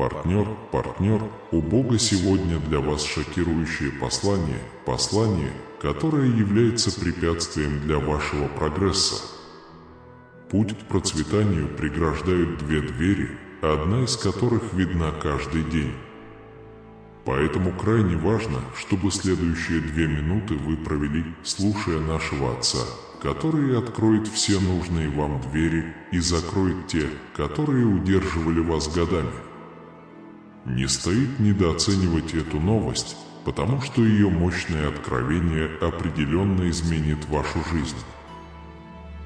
Партнер, у Бога сегодня для вас шокирующее послание, которое является препятствием для вашего прогресса. Путь к процветанию преграждают две двери, одна из которых видна каждый день. Поэтому крайне важно, чтобы следующие 2 минуты вы провели, слушая нашего Отца, который откроет все нужные вам двери и закроет те, которые удерживали вас годами. Не стоит недооценивать эту новость, потому что ее мощное откровение определенно изменит вашу жизнь.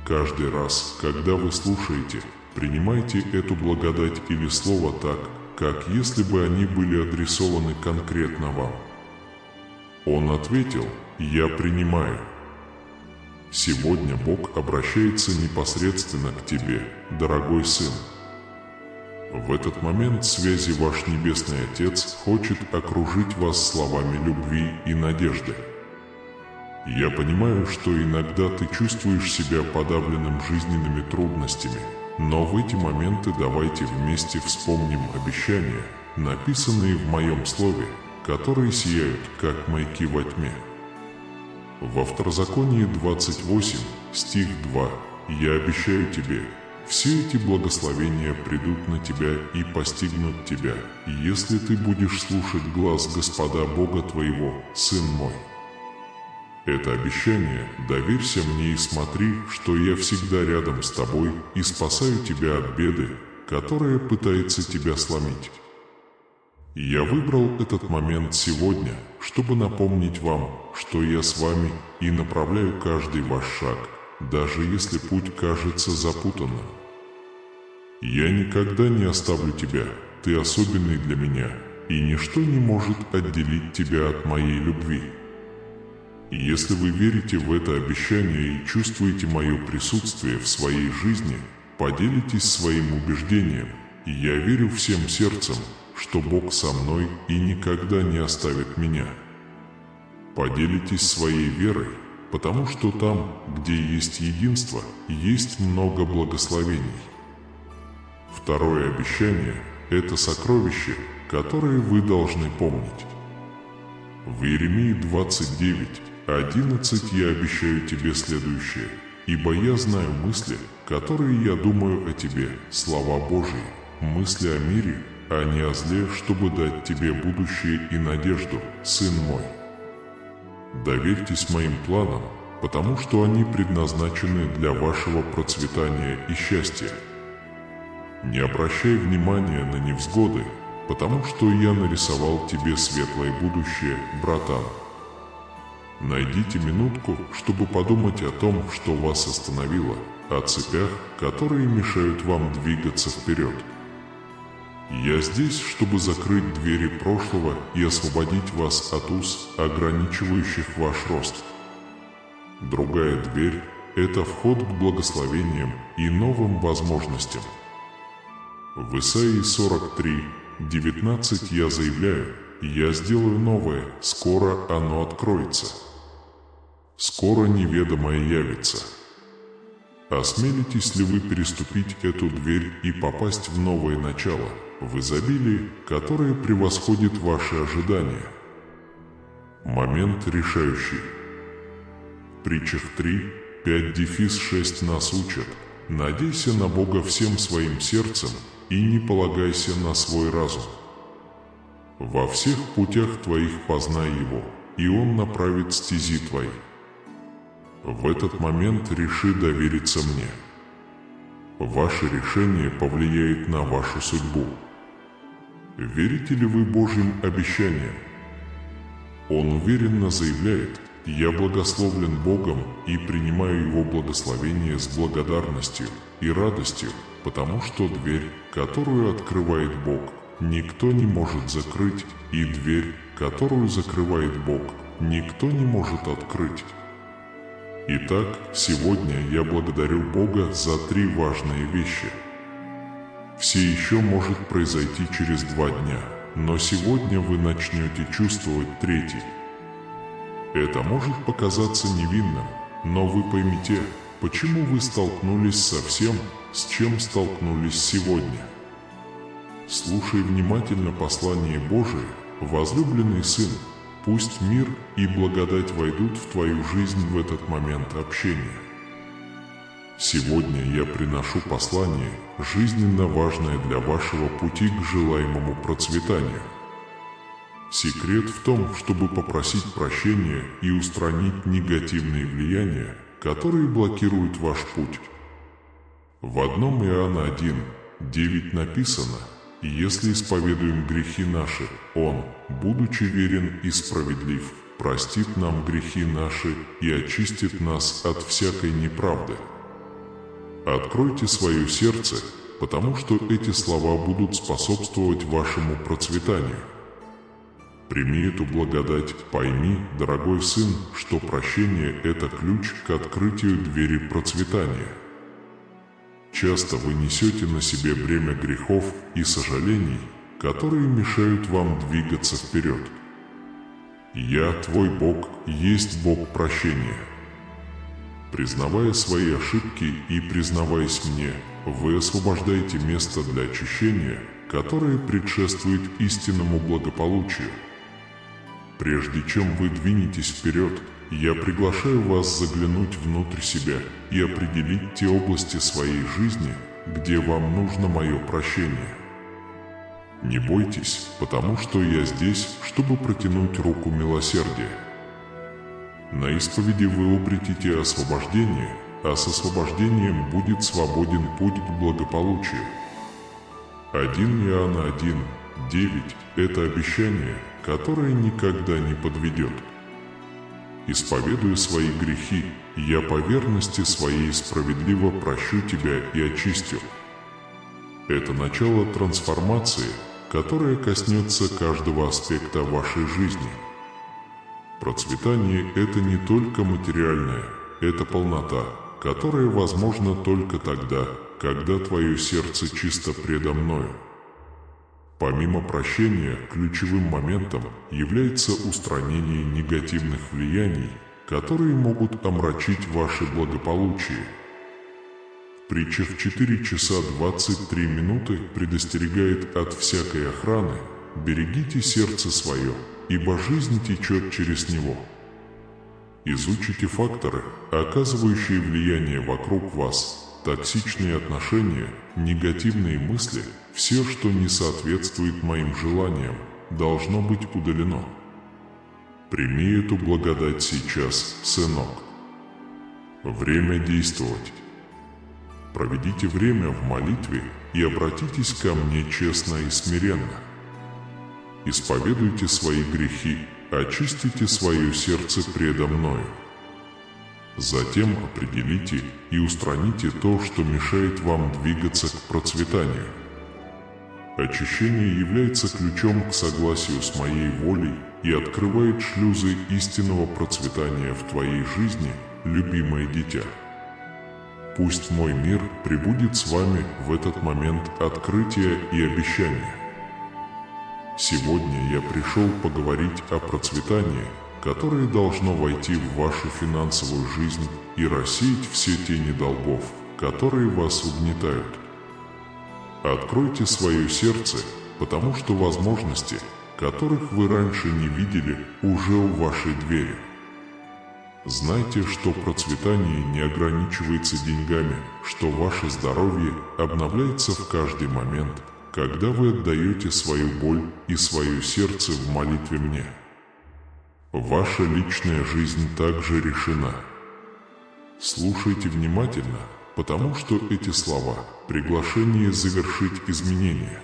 Каждый раз, когда вы слушаете, принимайте эту благодать или слово так, как если бы они были адресованы конкретно вам. Он ответил: «Я принимаю». Сегодня Бог обращается непосредственно к тебе, дорогой сын. В этот момент связи ваш Небесный Отец хочет окружить вас словами любви и надежды. Я понимаю, что иногда ты чувствуешь себя подавленным жизненными трудностями, но в эти моменты давайте вместе вспомним обещания, написанные в моем слове, которые сияют, как маяки во тьме. Во Второзаконии 28, стих 2: «Я обещаю тебе, все эти благословения придут на тебя и постигнут тебя, если ты будешь слушать глас Господа Бога твоего, сын мой». Это обещание: доверься мне и смотри, что я всегда рядом с тобой и спасаю тебя от беды, которая пытается тебя сломить. Я выбрал этот момент сегодня, чтобы напомнить вам, что я с вами и направляю каждый ваш шаг, даже если путь кажется запутанным. Я никогда не оставлю тебя, ты особенный для меня, и ничто не может отделить тебя от моей любви. Если вы верите в это обещание и чувствуете мое присутствие в своей жизни, поделитесь своим убеждением, и я верю всем сердцем, что Бог со мной и никогда не оставит меня. Поделитесь своей верой, потому что там, где есть единство, есть много благословений. Второе обещание – это сокровище, которое вы должны помнить. В Иеремии 29:11 я обещаю тебе следующее: «Ибо я знаю мысли, которые я думаю о тебе, слова Божии, мысли о мире, а не о зле, чтобы дать тебе будущее и надежду, сын мой». Доверьтесь моим планам, потому что они предназначены для вашего процветания и счастья. Не обращай внимания на невзгоды, потому что я нарисовал тебе светлое будущее, братан. Найдите минутку, чтобы подумать о том, что вас остановило, о цепях, которые мешают вам двигаться вперед. Я здесь, чтобы закрыть двери прошлого и освободить вас от уз, ограничивающих ваш рост. Другая дверь – это вход к благословениям и новым возможностям. В Исаии 43:19 я заявляю: «Я сделаю новое, скоро оно откроется. Скоро неведомое явится». Осмелитесь ли вы переступить эту дверь и попасть в новое начало, в изобилии, которое превосходит ваши ожидания? Момент решающий. В Притчах 3:5-6 нас учат: «Надейся на Бога всем своим сердцем и не полагайся на свой разум. Во всех путях твоих познай Его, и Он направит стези твои». В этот момент реши довериться мне. Ваше решение повлияет на вашу судьбу. Верите ли вы Божьим обещаниям? Он уверенно заявляет: «Я благословлен Богом и принимаю Его благословение с благодарностью и радостью, потому что дверь, которую открывает Бог, никто не может закрыть, и дверь, которую закрывает Бог, никто не может открыть». Итак, сегодня я благодарю Бога за 3 важные вещи. Все еще может произойти через 2 дня, но сегодня вы начнете чувствовать третий. Это может показаться невинным, но вы поймете, почему вы столкнулись со всем, с чем столкнулись сегодня. Слушай внимательно послание Божие, возлюбленный сын, пусть мир и благодать войдут в твою жизнь в этот момент общения. Сегодня я приношу послание, жизненно важное для вашего пути к желаемому процветанию. Секрет в том, чтобы попросить прощения и устранить негативные влияния, которые блокируют ваш путь. В 1 Иоанна 1:9 написано: «Если исповедуем грехи наши, Он, будучи верен и справедлив, простит нам грехи наши и очистит нас от всякой неправды». Откройте свое сердце, потому что эти слова будут способствовать вашему процветанию. Прими эту благодать, пойми, дорогой сын, что прощение – это ключ к открытию двери процветания. Часто вы несете на себе бремя грехов и сожалений, которые мешают вам двигаться вперед. «Я, твой Бог, есть Бог прощения». Признавая свои ошибки и признаваясь мне, вы освобождаете место для очищения, которое предшествует истинному благополучию. Прежде чем вы двинетесь вперед, я приглашаю вас заглянуть внутрь себя и определить те области своей жизни, где вам нужно мое прощение. Не бойтесь, потому что я здесь, чтобы протянуть руку милосердия. На исповеди вы обретите освобождение, а с освобождением будет свободен путь к благополучию. 1 Иоанна 1:9 – это обещание, которое никогда не подведет. Исповедуя свои грехи, я по верности своей справедливо прощу тебя и очистю. Это начало трансформации, которая коснется каждого аспекта вашей жизни. Процветание – это не только материальное, это полнота, которая возможна только тогда, когда твое сердце чисто предо мною. Помимо прощения, ключевым моментом является устранение негативных влияний, которые могут омрачить ваше благополучие. В притчах 4 часа 23 минуты предостерегает от всякой охраны: «Берегите сердце свое, ибо жизнь течет через него». Изучите факторы, оказывающие влияние вокруг вас, токсичные отношения, негативные мысли, все, что не соответствует моим желаниям, должно быть удалено. Прими эту благодать сейчас, сынок. Время действовать. Проведите время в молитве и обратитесь ко мне честно и смиренно. Исповедуйте свои грехи, очистите свое сердце предо мною. Затем определите и устраните то, что мешает вам двигаться к процветанию. Очищение является ключом к согласию с моей волей и открывает шлюзы истинного процветания в твоей жизни, любимое дитя. Пусть мой мир пребудет с вами в этот момент открытия и обещания. Сегодня я пришел поговорить о процветании, которое должно войти в вашу финансовую жизнь и рассеять все тени долгов, которые вас угнетают. Откройте свое сердце, потому что возможности, которых вы раньше не видели, уже у вашей двери. Знайте, что процветание не ограничивается деньгами, что ваше здоровье обновляется в каждый момент, когда вы отдаете свою боль и свое сердце в молитве мне. Ваша личная жизнь также решена. Слушайте внимательно, потому что эти слова – приглашение завершить изменения.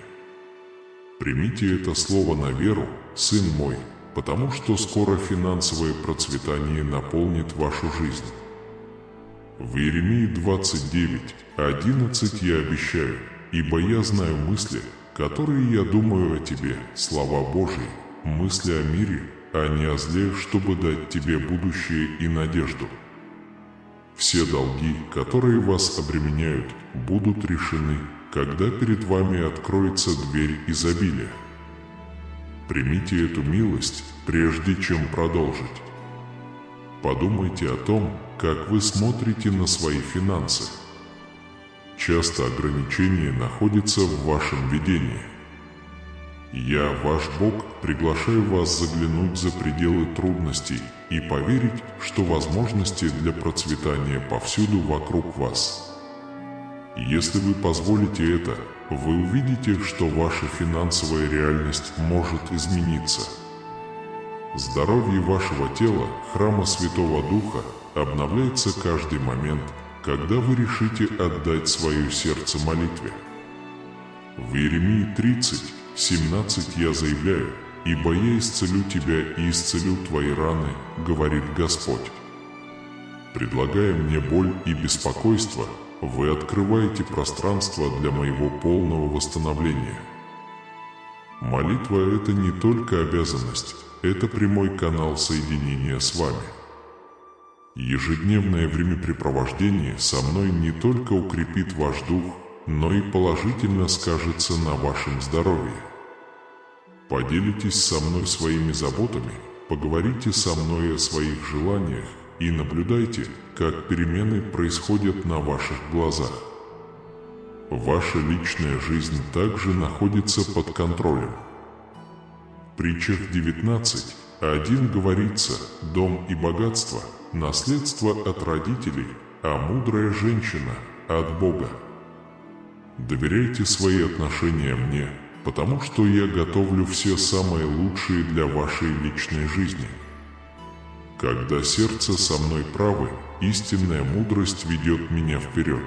Примите это слово на веру, сын мой, потому что скоро финансовое процветание наполнит вашу жизнь. В Иеремии 29:11 я обещаю: «Ибо я знаю мысли, которые я думаю о тебе, слова Божьи, мысли о мире, а не о зле, чтобы дать тебе будущее и надежду». Все долги, которые вас обременяют, будут решены, когда перед вами откроется дверь изобилия. Примите эту милость, прежде чем продолжить. Подумайте о том, как вы смотрите на свои финансы. Часто ограничения находятся в вашем видении. Я, ваш Бог, приглашаю вас заглянуть за пределы трудностей и поверить, что возможности для процветания повсюду вокруг вас. Если вы позволите это, вы увидите, что ваша финансовая реальность может измениться. Здоровье вашего тела, храма Святого Духа, обновляется каждый момент, когда вы решите отдать свое сердце молитве. В Иеремии 30:17 я заявляю: «Ибо я исцелю тебя и исцелю твои раны, говорит Господь». Предлагая мне боль и беспокойство, вы открываете пространство для моего полного восстановления. Молитва – это не только обязанность, это прямой канал соединения с вами. Ежедневное времяпрепровождение со мной не только укрепит ваш дух, но и положительно скажется на вашем здоровье. Поделитесь со мной своими заботами, поговорите со мной о своих желаниях и наблюдайте, как перемены происходят на ваших глазах. Ваша личная жизнь также находится под контролем. В притчах 19:1 говорится: «Дом и богатство – наследство от родителей, а мудрая женщина – от Бога». Доверяйте свои отношения мне, потому что я готовлю все самое лучшее для вашей личной жизни. Когда сердце со мной правы, истинная мудрость ведет меня вперед.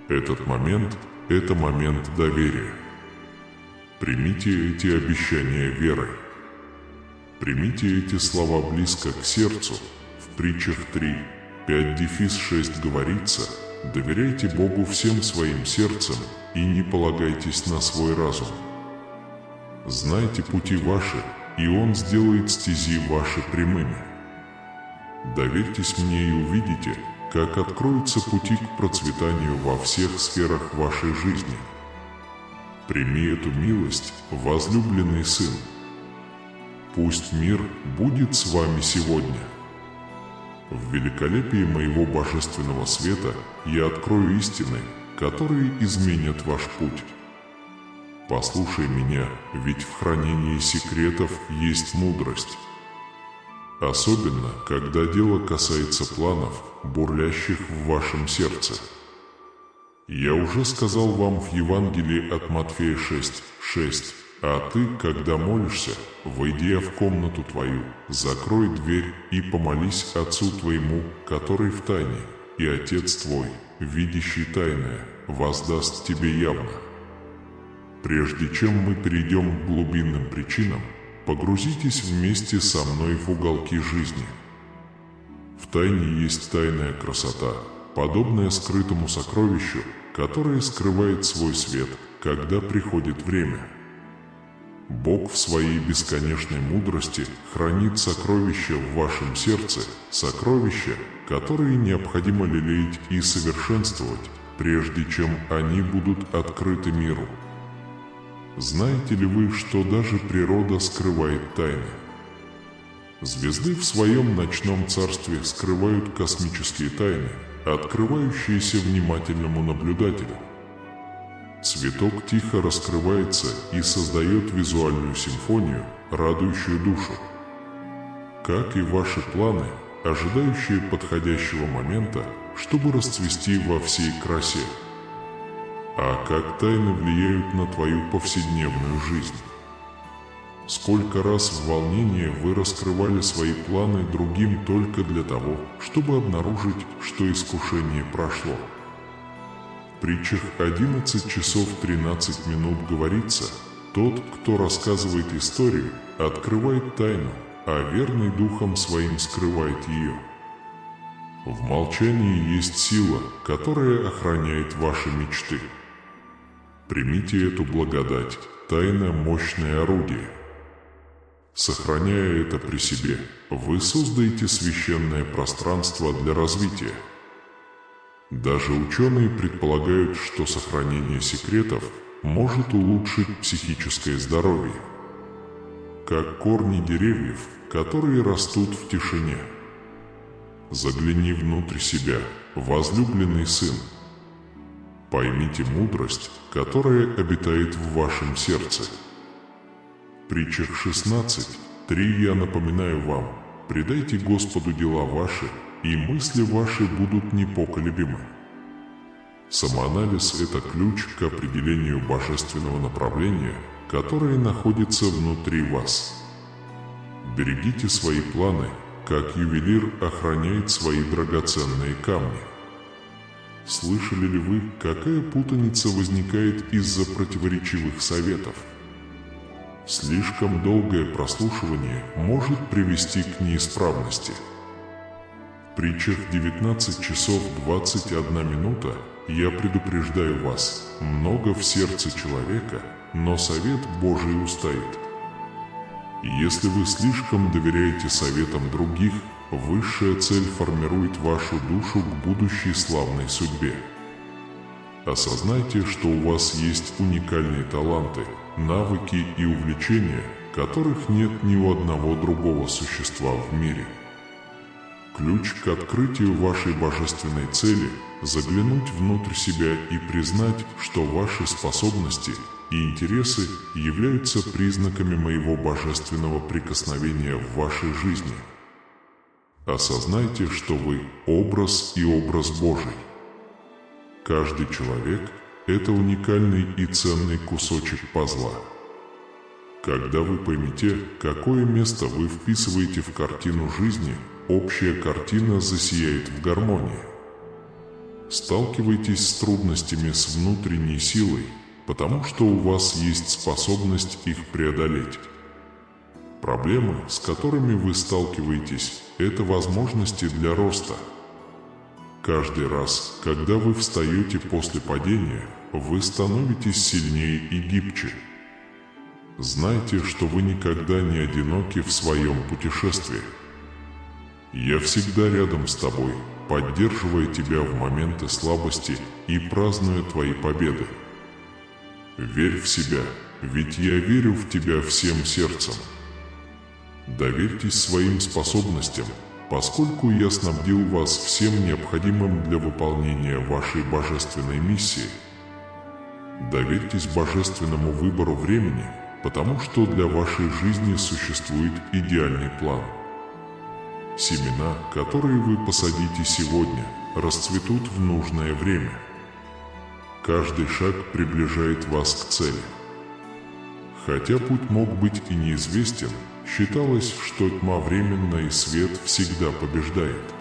Этот момент – это момент доверия. Примите эти обещания верой. Примите эти слова близко к сердцу. В притчах 3:5-6 говорится: «Доверяйте Богу всем своим сердцем и не полагайтесь на свой разум. Знайте пути ваши, и Он сделает стези ваши прямыми». Доверьтесь мне и увидите, как откроются пути к процветанию во всех сферах вашей жизни. Прими эту милость, возлюбленный сын. Пусть мир будет с вами сегодня. В великолепии моего божественного света я открою истины, которые изменят ваш путь. Послушай меня, ведь в хранении секретов есть мудрость. Особенно, когда дело касается планов, бурлящих в вашем сердце. Я уже сказал вам в Евангелии от Матфея 6:6: «А ты, когда молишься, войди в комнату твою, закрой дверь и помолись Отцу твоему, который в тайне, и Отец твой, видящий тайное, воздаст тебе явно». Прежде чем мы перейдем к глубинным причинам, погрузитесь вместе со мной в уголки жизни. В тайне есть тайная красота, подобная скрытому сокровищу, которое скрывает свой свет, когда приходит время. Бог в своей бесконечной мудрости хранит сокровища в вашем сердце, сокровища, которые необходимо лелеять и совершенствовать, прежде чем они будут открыты миру. Знаете ли вы, что даже природа скрывает тайны? Звезды в своем ночном царстве скрывают космические тайны, открывающиеся внимательному наблюдателю. Цветок тихо раскрывается и создает визуальную симфонию, радующую душу. Как и ваши планы, ожидающие подходящего момента, чтобы расцвести во всей красе. А как тайны влияют на твою повседневную жизнь? Сколько раз в волнении вы раскрывали свои планы другим только для того, чтобы обнаружить, что искушение прошло? В притчах 11:13 говорится: «Тот, кто рассказывает историю, открывает тайну, а верный духом своим скрывает ее». В молчании есть сила, которая охраняет ваши мечты. Примите эту благодать, тайна – мощное орудие. Сохраняя это при себе, вы создаете священное пространство для развития. Даже ученые предполагают, что сохранение секретов может улучшить психическое здоровье. Как корни деревьев, которые растут в тишине. Загляни внутрь себя, возлюбленный сын. Поймите мудрость, которая обитает в вашем сердце. В притчах 16:3 я напоминаю вам: предайте Господу дела ваши, и мысли ваши будут непоколебимы. Самоанализ – это ключ к определению божественного направления, которое находится внутри вас. Берегите свои планы, как ювелир охраняет свои драгоценные камни. Слышали ли вы, какая путаница возникает из-за противоречивых советов? Слишком долгое прослушивание может привести к неисправности. В притчах 19:21 я предупреждаю вас: много в сердце человека, но совет Божий устоит. Если вы слишком доверяете советам других, высшая цель формирует вашу душу к будущей славной судьбе. Осознайте, что у вас есть уникальные таланты, навыки и увлечения, которых нет ни у одного другого существа в мире. Ключ к открытию вашей божественной цели – заглянуть внутрь себя и признать, что ваши способности и интересы являются признаками моего божественного прикосновения в вашей жизни. Осознайте, что вы – образ и образ Божий. Каждый человек – это уникальный и ценный кусочек пазла. Когда вы поймете, какое место вы вписываете в картину жизни, общая картина засияет в гармонии. Сталкивайтесь с трудностями с внутренней силой, потому что у вас есть способность их преодолеть. Проблемы, с которыми вы сталкиваетесь, это возможности для роста. Каждый раз, когда вы встаете после падения, вы становитесь сильнее и гибче. Знайте, что вы никогда не одиноки в своем путешествии. Я всегда рядом с тобой, поддерживая тебя в моменты слабости и празднуя твои победы. Верь в себя, ведь я верю в тебя всем сердцем. Доверьтесь своим способностям, поскольку я снабдил вас всем необходимым для выполнения вашей божественной миссии. Доверьтесь божественному выбору времени, потому что для вашей жизни существует идеальный план. Семена, которые вы посадите сегодня, расцветут в нужное время. Каждый шаг приближает вас к цели. Хотя путь мог быть и неизвестен, считалось, что тьма временна и свет всегда побеждает.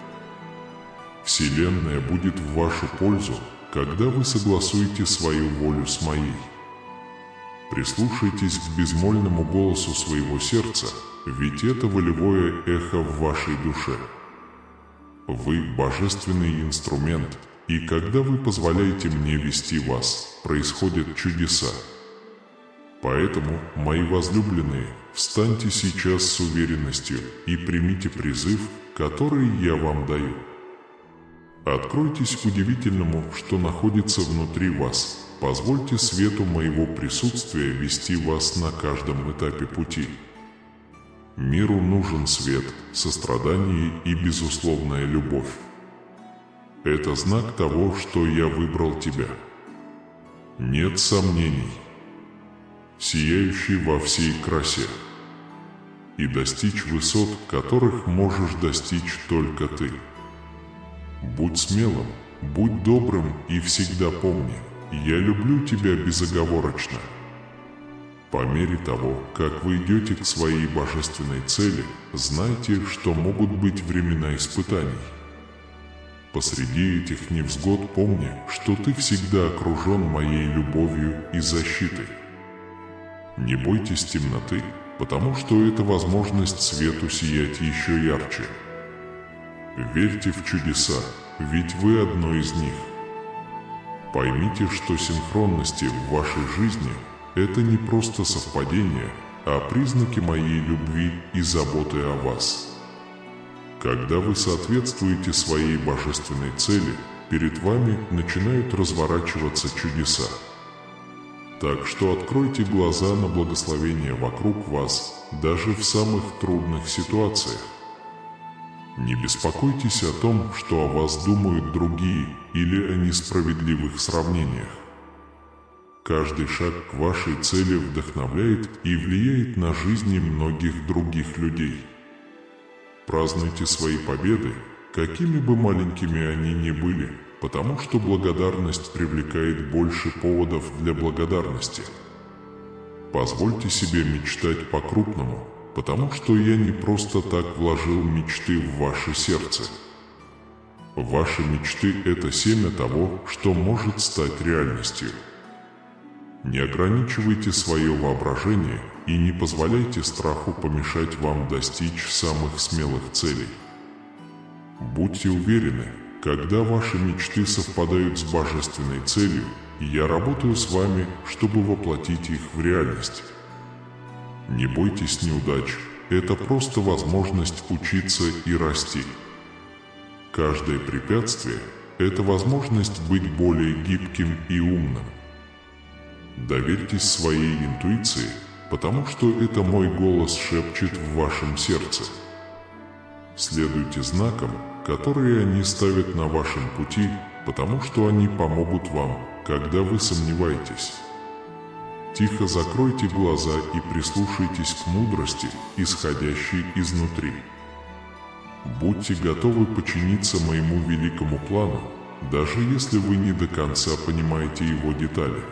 Вселенная будет в вашу пользу, когда вы согласуете свою волю с моей. Прислушайтесь к безмолвному голосу своего сердца, ведь это волевое эхо в вашей душе. Вы – божественный инструмент, и когда вы позволяете мне вести вас, происходят чудеса. Поэтому, мои возлюбленные, встаньте сейчас с уверенностью и примите призыв, который я вам даю. Откройтесь удивительному, что находится внутри вас. Позвольте свету моего присутствия вести вас на каждом этапе пути. Миру нужен свет, сострадание и безусловная любовь. Это знак того, что я выбрал тебя. Нет сомнений. Сияющий во всей красе. И достичь высот, которых можешь достичь только ты. Будь смелым, будь добрым и всегда помни, я люблю тебя безоговорочно. По мере того, как вы идете к своей божественной цели, знайте, что могут быть времена испытаний. Посреди этих невзгод помни, что ты всегда окружен моей любовью и защитой. Не бойтесь темноты, потому что это возможность свету сиять еще ярче. Верьте в чудеса, ведь вы одно из них. Поймите, что синхронности в вашей жизни – это не просто совпадение, а признаки моей любви и заботы о вас. Когда вы соответствуете своей божественной цели, перед вами начинают разворачиваться чудеса. Так что откройте глаза на благословения вокруг вас, даже в самых трудных ситуациях. Не беспокойтесь о том, что о вас думают другие или о несправедливых сравнениях. Каждый шаг к вашей цели вдохновляет и влияет на жизни многих других людей. Празднуйте свои победы, какими бы маленькими они ни были, потому что благодарность привлекает больше поводов для благодарности. Позвольте себе мечтать по-крупному, потому что я не просто так вложил мечты в ваше сердце. Ваши мечты – это семя того, что может стать реальностью. Не ограничивайте свое воображение и не позволяйте страху помешать вам достичь самых смелых целей. Будьте уверены, когда ваши мечты совпадают с божественной целью, я работаю с вами, чтобы воплотить их в реальность. Не бойтесь неудач, это просто возможность учиться и расти. Каждое препятствие – это возможность быть более гибким и умным. Доверьтесь своей интуиции, потому что это мой голос шепчет в вашем сердце. Следуйте знакам, которые они ставят на вашем пути, потому что они помогут вам, когда вы сомневаетесь. Тихо закройте глаза и прислушайтесь к мудрости, исходящей изнутри. Будьте готовы подчиниться моему великому плану, даже если вы не до конца понимаете его детали.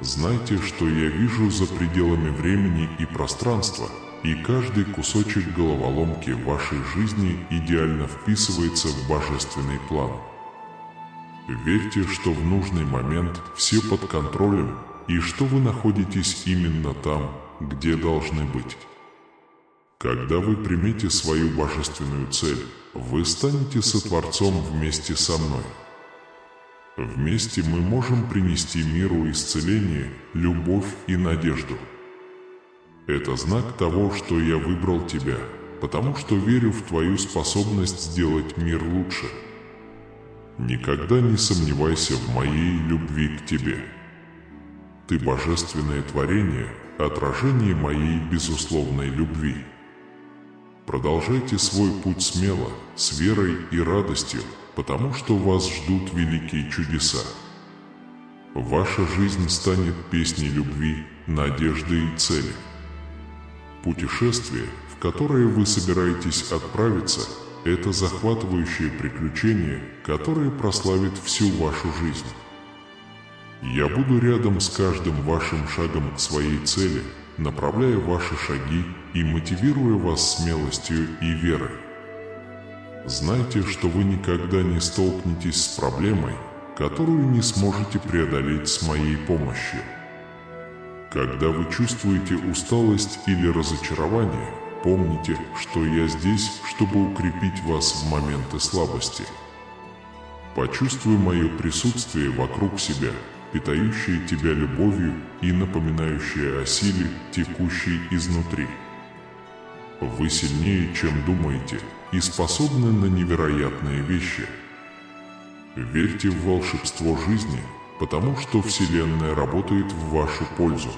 Знайте, что я вижу за пределами времени и пространства, и каждый кусочек головоломки в вашей жизни идеально вписывается в божественный план. Верьте, что в нужный момент все под контролем, и что вы находитесь именно там, где должны быть. Когда вы примете свою божественную цель, вы станете сотворцом вместе со мной. Вместе мы можем принести миру исцеление, любовь и надежду. Это знак того, что я выбрал тебя, потому что верю в твою способность сделать мир лучше. Никогда не сомневайся в моей любви к тебе. Ты божественное творение, отражение моей безусловной любви. Продолжайте свой путь смело, с верой и радостью, потому что вас ждут великие чудеса. Ваша жизнь станет песней любви, надежды и цели. Путешествие, в которое вы собираетесь отправиться, это захватывающее приключение, которое прославит всю вашу жизнь. Я буду рядом с каждым вашим шагом к своей цели, направляя ваши шаги и мотивируя вас смелостью и верой. Знайте, что вы никогда не столкнетесь с проблемой, которую не сможете преодолеть с моей помощью. Когда вы чувствуете усталость или разочарование, помните, что я здесь, чтобы укрепить вас в моменты слабости. Почувствуй мое присутствие вокруг себя, питающее тебя любовью и напоминающее о силе, текущей изнутри. Вы сильнее, чем думаете, и способны на невероятные вещи. Верьте в волшебство жизни, потому что Вселенная работает в вашу пользу.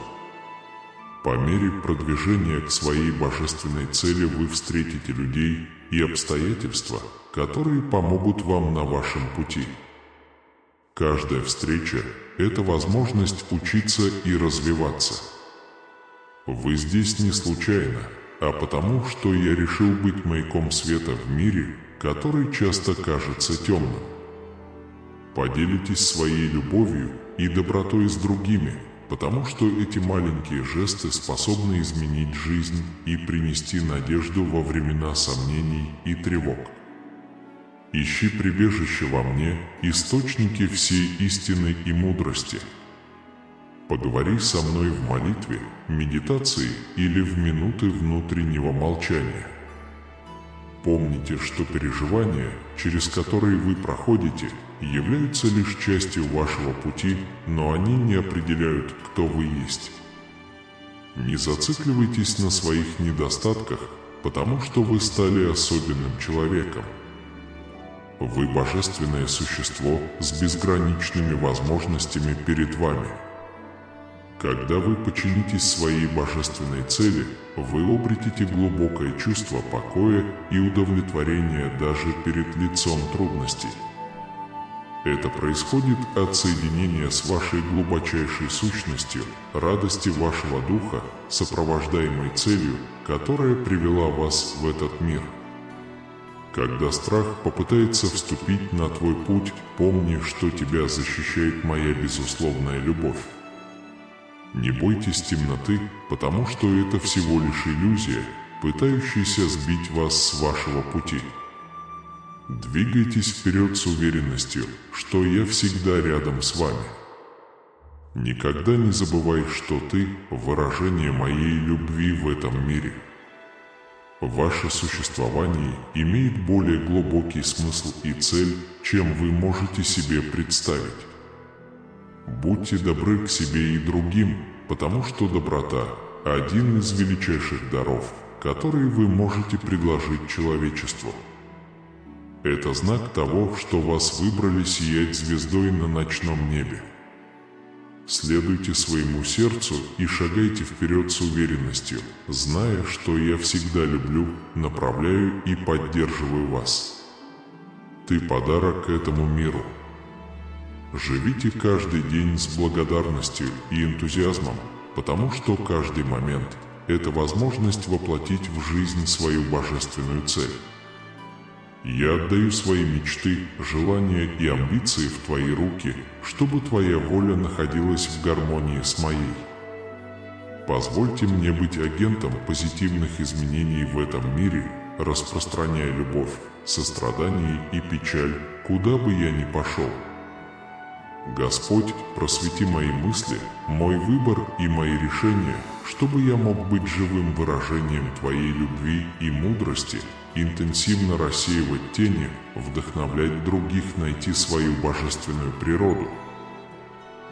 По мере продвижения к своей божественной цели вы встретите людей и обстоятельства, которые помогут вам на вашем пути. Каждая встреча – это возможность учиться и развиваться. Вы здесь не случайно, а потому, что я решил быть маяком света в мире, который часто кажется темным. Поделитесь своей любовью и добротой с другими, потому что эти маленькие жесты способны изменить жизнь и принести надежду во времена сомнений и тревог. Ищи прибежище во мне, источники всей истины и мудрости. Поговори со мной в молитве, медитации или в минуты внутреннего молчания. Помните, что переживания, через которые вы проходите, являются лишь частью вашего пути, но они не определяют, кто вы есть. Не зацикливайтесь на своих недостатках, потому что вы стали особенным человеком. Вы божественное существо с безграничными возможностями перед вами. Когда вы подчинитесь своей божественной цели, вы обретете глубокое чувство покоя и удовлетворения даже перед лицом трудностей. Это происходит от соединения с вашей глубочайшей сущностью, радости вашего духа, сопровождаемой целью, которая привела вас в этот мир. Когда страх попытается вступить на твой путь, помни, что тебя защищает моя безусловная любовь. Не бойтесь темноты, потому что это всего лишь иллюзия, пытающаяся сбить вас с вашего пути. Двигайтесь вперед с уверенностью, что я всегда рядом с вами. Никогда не забывай, что ты – выражение моей любви в этом мире. Ваше существование имеет более глубокий смысл и цель, чем вы можете себе представить. Будьте добры к себе и другим, потому что доброта – один из величайших даров, которые вы можете предложить человечеству. Это знак того, что вас выбрали сиять звездой на ночном небе. Следуйте своему сердцу и шагайте вперед с уверенностью, зная, что я всегда люблю, направляю и поддерживаю вас. Ты подарок этому миру. Живите каждый день с благодарностью и энтузиазмом, потому что каждый момент – это возможность воплотить в жизнь свою божественную цель. Я отдаю свои мечты, желания и амбиции в твои руки, чтобы твоя воля находилась в гармонии с моей. Позвольте мне быть агентом позитивных изменений в этом мире, распространяя любовь, сострадание и печаль, куда бы я ни пошел. Господь, просвети мои мысли, мой выбор и мои решения, чтобы я мог быть живым выражением Твоей любви и мудрости, интенсивно рассеивать тени, вдохновлять других найти свою божественную природу.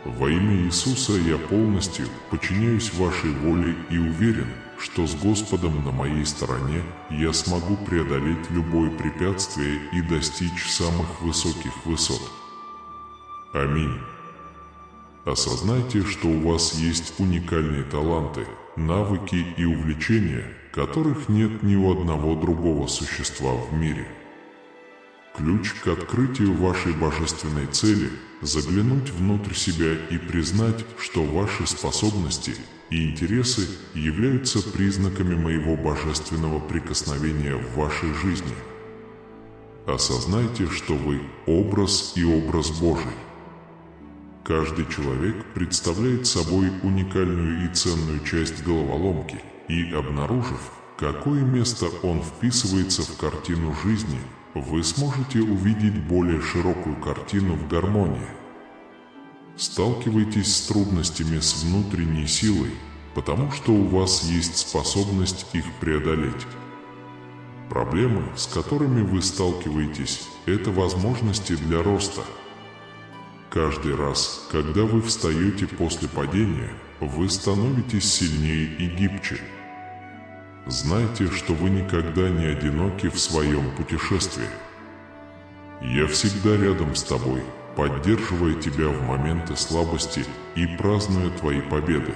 Во имя Иисуса я полностью подчиняюсь вашей воле и уверен, что с Господом на моей стороне я смогу преодолеть любое препятствие и достичь самых высоких высот. Аминь. Осознайте, что у вас есть уникальные таланты, навыки и увлечения, которых нет ни у одного другого существа в мире. Ключ к открытию вашей божественной цели – заглянуть внутрь себя и признать, что ваши способности и интересы являются признаками моего божественного прикосновения в вашей жизни. Осознайте, что вы – образ и образ Божий. Каждый человек представляет собой уникальную и ценную часть головоломки, и обнаружив, какое место он вписывается в картину жизни, вы сможете увидеть более широкую картину в гармонии. Сталкивайтесь с трудностями с внутренней силой, потому что у вас есть способность их преодолеть. Проблемы, с которыми вы сталкиваетесь, это возможности для роста. Каждый раз, когда вы встаете после падения, вы становитесь сильнее и гибче. Знайте, что вы никогда не одиноки в своем путешествии. Я всегда рядом с тобой, поддерживая тебя в моменты слабости и празднуя твои победы.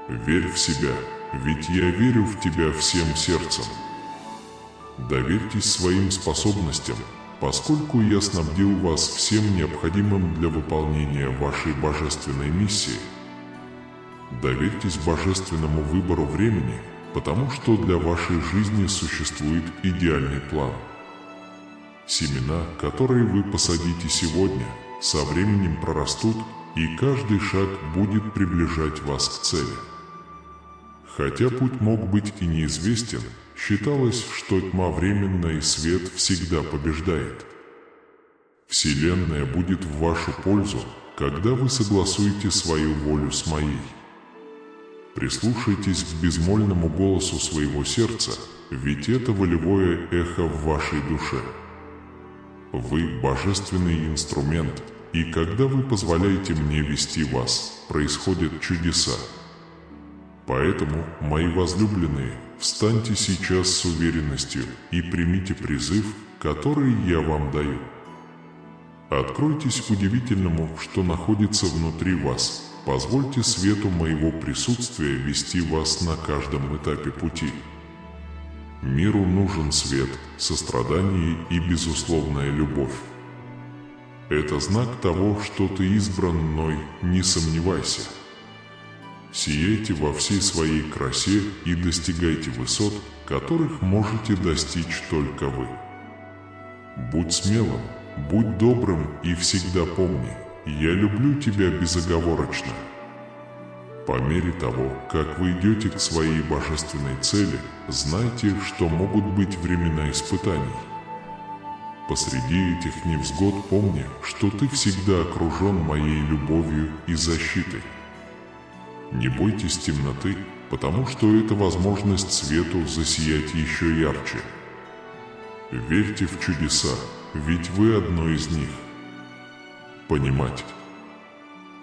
Верь в себя, ведь я верю в тебя всем сердцем. Доверьтесь своим способностям, поскольку я снабдил вас всем необходимым для выполнения вашей божественной миссии. Доверьтесь божественному выбору времени, потому что для вашей жизни существует идеальный план. Семена, которые вы посадите сегодня, со временем прорастут, и каждый шаг будет приближать вас к цели. Хотя путь мог быть и неизвестен, считалось, что тьма временна и свет всегда побеждает. Вселенная будет в вашу пользу, когда вы согласуете свою волю с моей. Прислушайтесь к безмолвному голосу своего сердца, ведь это волевое эхо в вашей душе. Вы – божественный инструмент, и когда вы позволяете мне вести вас, происходят чудеса. Поэтому, мои возлюбленные, встаньте сейчас с уверенностью и примите призыв, который я вам даю. Откройтесь удивительному, что находится внутри вас. Позвольте свету моего присутствия вести вас на каждом этапе пути. Миру нужен свет, сострадание и безусловная любовь. Это знак того, что ты избран мной, не сомневайся. Сияйте во всей своей красе и достигайте высот, которых можете достичь только вы. Будь смелым, будь добрым и всегда помни, я люблю тебя безоговорочно. По мере того, как вы идете к своей божественной цели, знайте, что могут быть времена испытаний. Посреди этих невзгод помни, что ты всегда окружен моей любовью и защитой. Не бойтесь темноты, потому что это возможность свету засиять еще ярче. Верьте в чудеса, ведь вы одно из них. Понимать.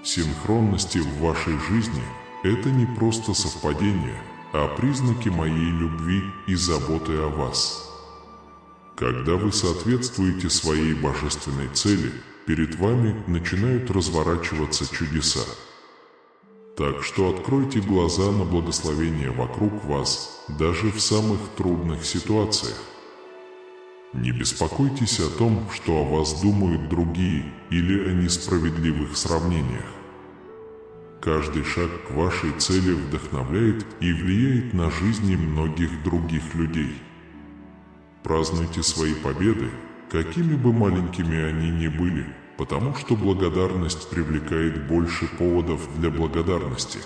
Синхронности в вашей жизни – это не просто совпадение, а признаки моей любви и заботы о вас. Когда вы соответствуете своей божественной цели, перед вами начинают разворачиваться чудеса. Так что откройте глаза на благословение вокруг вас, даже в самых трудных ситуациях. Не беспокойтесь о том, что о вас думают другие, или о несправедливых сравнениях. Каждый шаг к вашей цели вдохновляет и влияет на жизни многих других людей. Празднуйте свои победы, какими бы маленькими они ни были, потому что благодарность привлекает больше поводов для благодарности.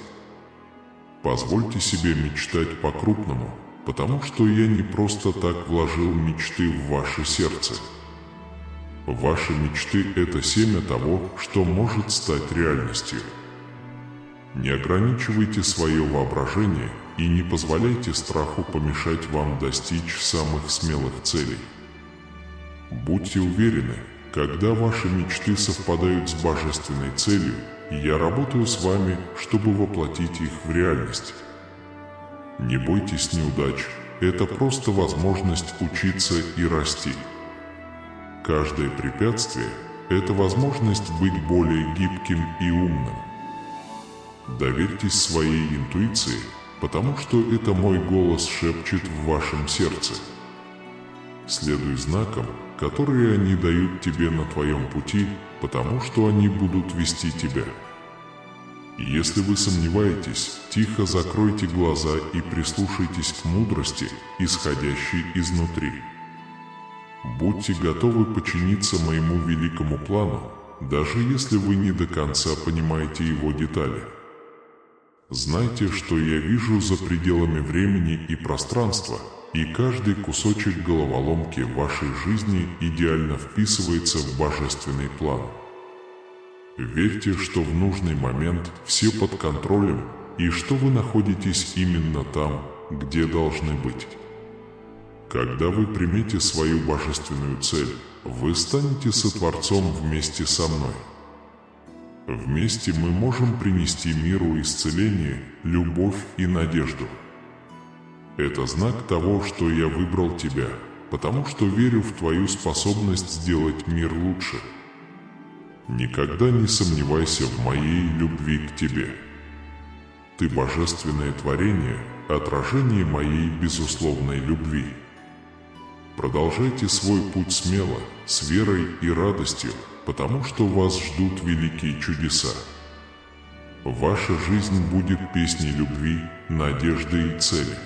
Позвольте себе мечтать по-крупному, потому что я не просто так вложил мечты в ваше сердце. Ваши мечты – это семя того, что может стать реальностью. Не ограничивайте свое воображение и не позволяйте страху помешать вам достичь самых смелых целей. Будьте уверены, когда ваши мечты совпадают с божественной целью, я работаю с вами, чтобы воплотить их в реальность. Не бойтесь неудач, это просто возможность учиться и расти. Каждое препятствие – это возможность быть более гибким и умным. Доверьтесь своей интуиции, потому что это мой голос шепчет в вашем сердце. Следуй знакам, которые они дают тебе на твоем пути, потому что они будут вести тебя. Если вы сомневаетесь, тихо закройте глаза и прислушайтесь к мудрости, исходящей изнутри. Будьте готовы подчиниться моему великому плану, даже если вы не до конца понимаете его детали. Знайте, что я вижу за пределами времени и пространства, и каждый кусочек головоломки в вашей жизни идеально вписывается в божественный план. Верьте, что в нужный момент все под контролем и что вы находитесь именно там, где должны быть. Когда вы примете свою божественную цель, вы станете сотворцом вместе со мной. Вместе мы можем принести миру исцеление, любовь и надежду. Это знак того, что я выбрал тебя, потому что верю в твою способность сделать мир лучше. Никогда не сомневайся в моей любви к тебе. Ты божественное творение, отражение моей безусловной любви. Продолжайте свой путь смело, с верой и радостью, потому что вас ждут великие чудеса. Ваша жизнь будет песней любви, надежды и цели.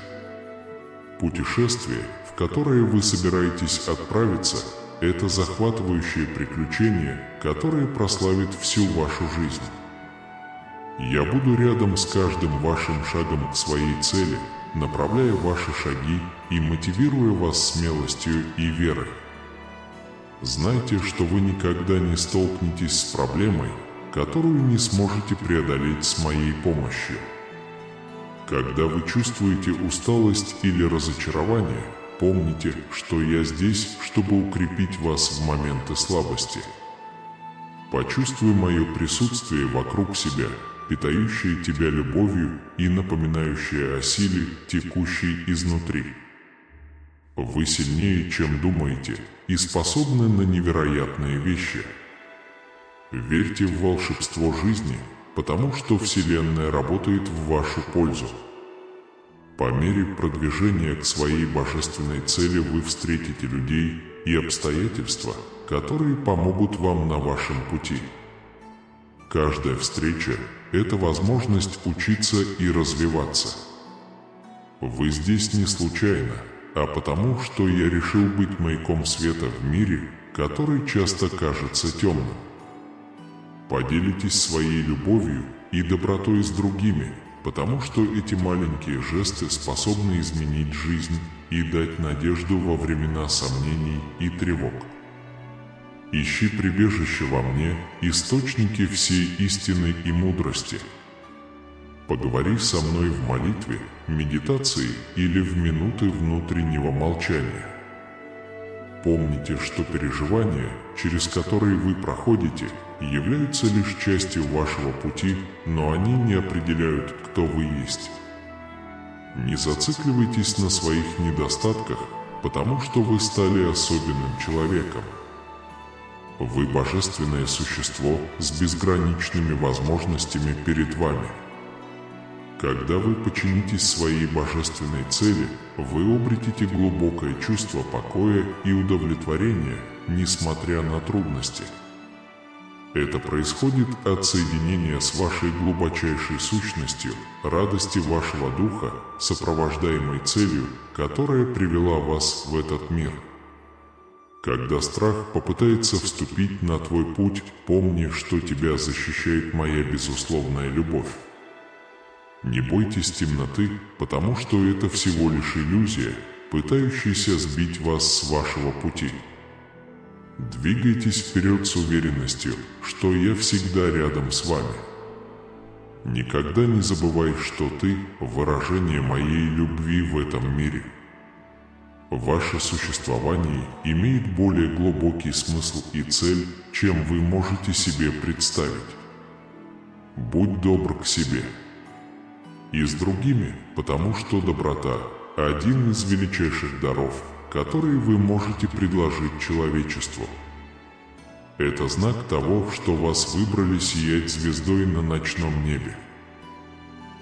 Путешествие, в которое вы собираетесь отправиться, это захватывающее приключение, которое прославит всю вашу жизнь. Я буду рядом с каждым вашим шагом к своей цели, направляя ваши шаги и мотивируя вас смелостью и верой. Знайте, что вы никогда не столкнетесь с проблемой, которую не сможете преодолеть с моей помощью. Когда вы чувствуете усталость или разочарование, помните, что я здесь, чтобы укрепить вас в моменты слабости. Почувствуй мое присутствие вокруг себя, питающее тебя любовью и напоминающее о силе, текущей изнутри. Вы сильнее, чем думаете, и способны на невероятные вещи. Верьте в волшебство жизни, потому что Вселенная работает в вашу пользу. По мере продвижения к своей божественной цели вы встретите людей, и обстоятельства, которые помогут вам на вашем пути. Каждая встреча – это возможность учиться и развиваться. Вы здесь не случайно, а потому, что я решил быть маяком света в мире, который часто кажется темным. Поделитесь своей любовью и добротой с другими, потому что эти маленькие жесты способны изменить жизнь и дать надежду во времена сомнений и тревог. Ищи прибежище во мне, источники всей истины и мудрости. Поговори со мной в молитве, медитации или в минуты внутреннего молчания. Помните, что переживания, через которые вы проходите, являются лишь частью вашего пути, но они не определяют, кто вы есть. Не зацикливайтесь на своих недостатках, потому что вы стали особенным человеком. Вы божественное существо с безграничными возможностями перед вами. Когда вы подчинитесь своей божественной цели, вы обретете глубокое чувство покоя и удовлетворения, несмотря на трудности. Это происходит от соединения с вашей глубочайшей сущностью, радости вашего духа, сопровождаемой целью, которая привела вас в этот мир. Когда страх попытается вступить на твой путь, помни, что тебя защищает моя безусловная любовь. Не бойтесь темноты, потому что это всего лишь иллюзия, пытающаяся сбить вас с вашего пути. Двигайтесь вперед с уверенностью, что я всегда рядом с вами. Никогда не забывай, что ты – выражение моей любви в этом мире. Ваше существование имеет более глубокий смысл и цель, чем вы можете себе представить. Будь добр к себе. И с другими, потому что доброта – один из величайших даров, которые вы можете предложить человечеству. Это знак того, что вас выбрали сиять звездой на ночном небе.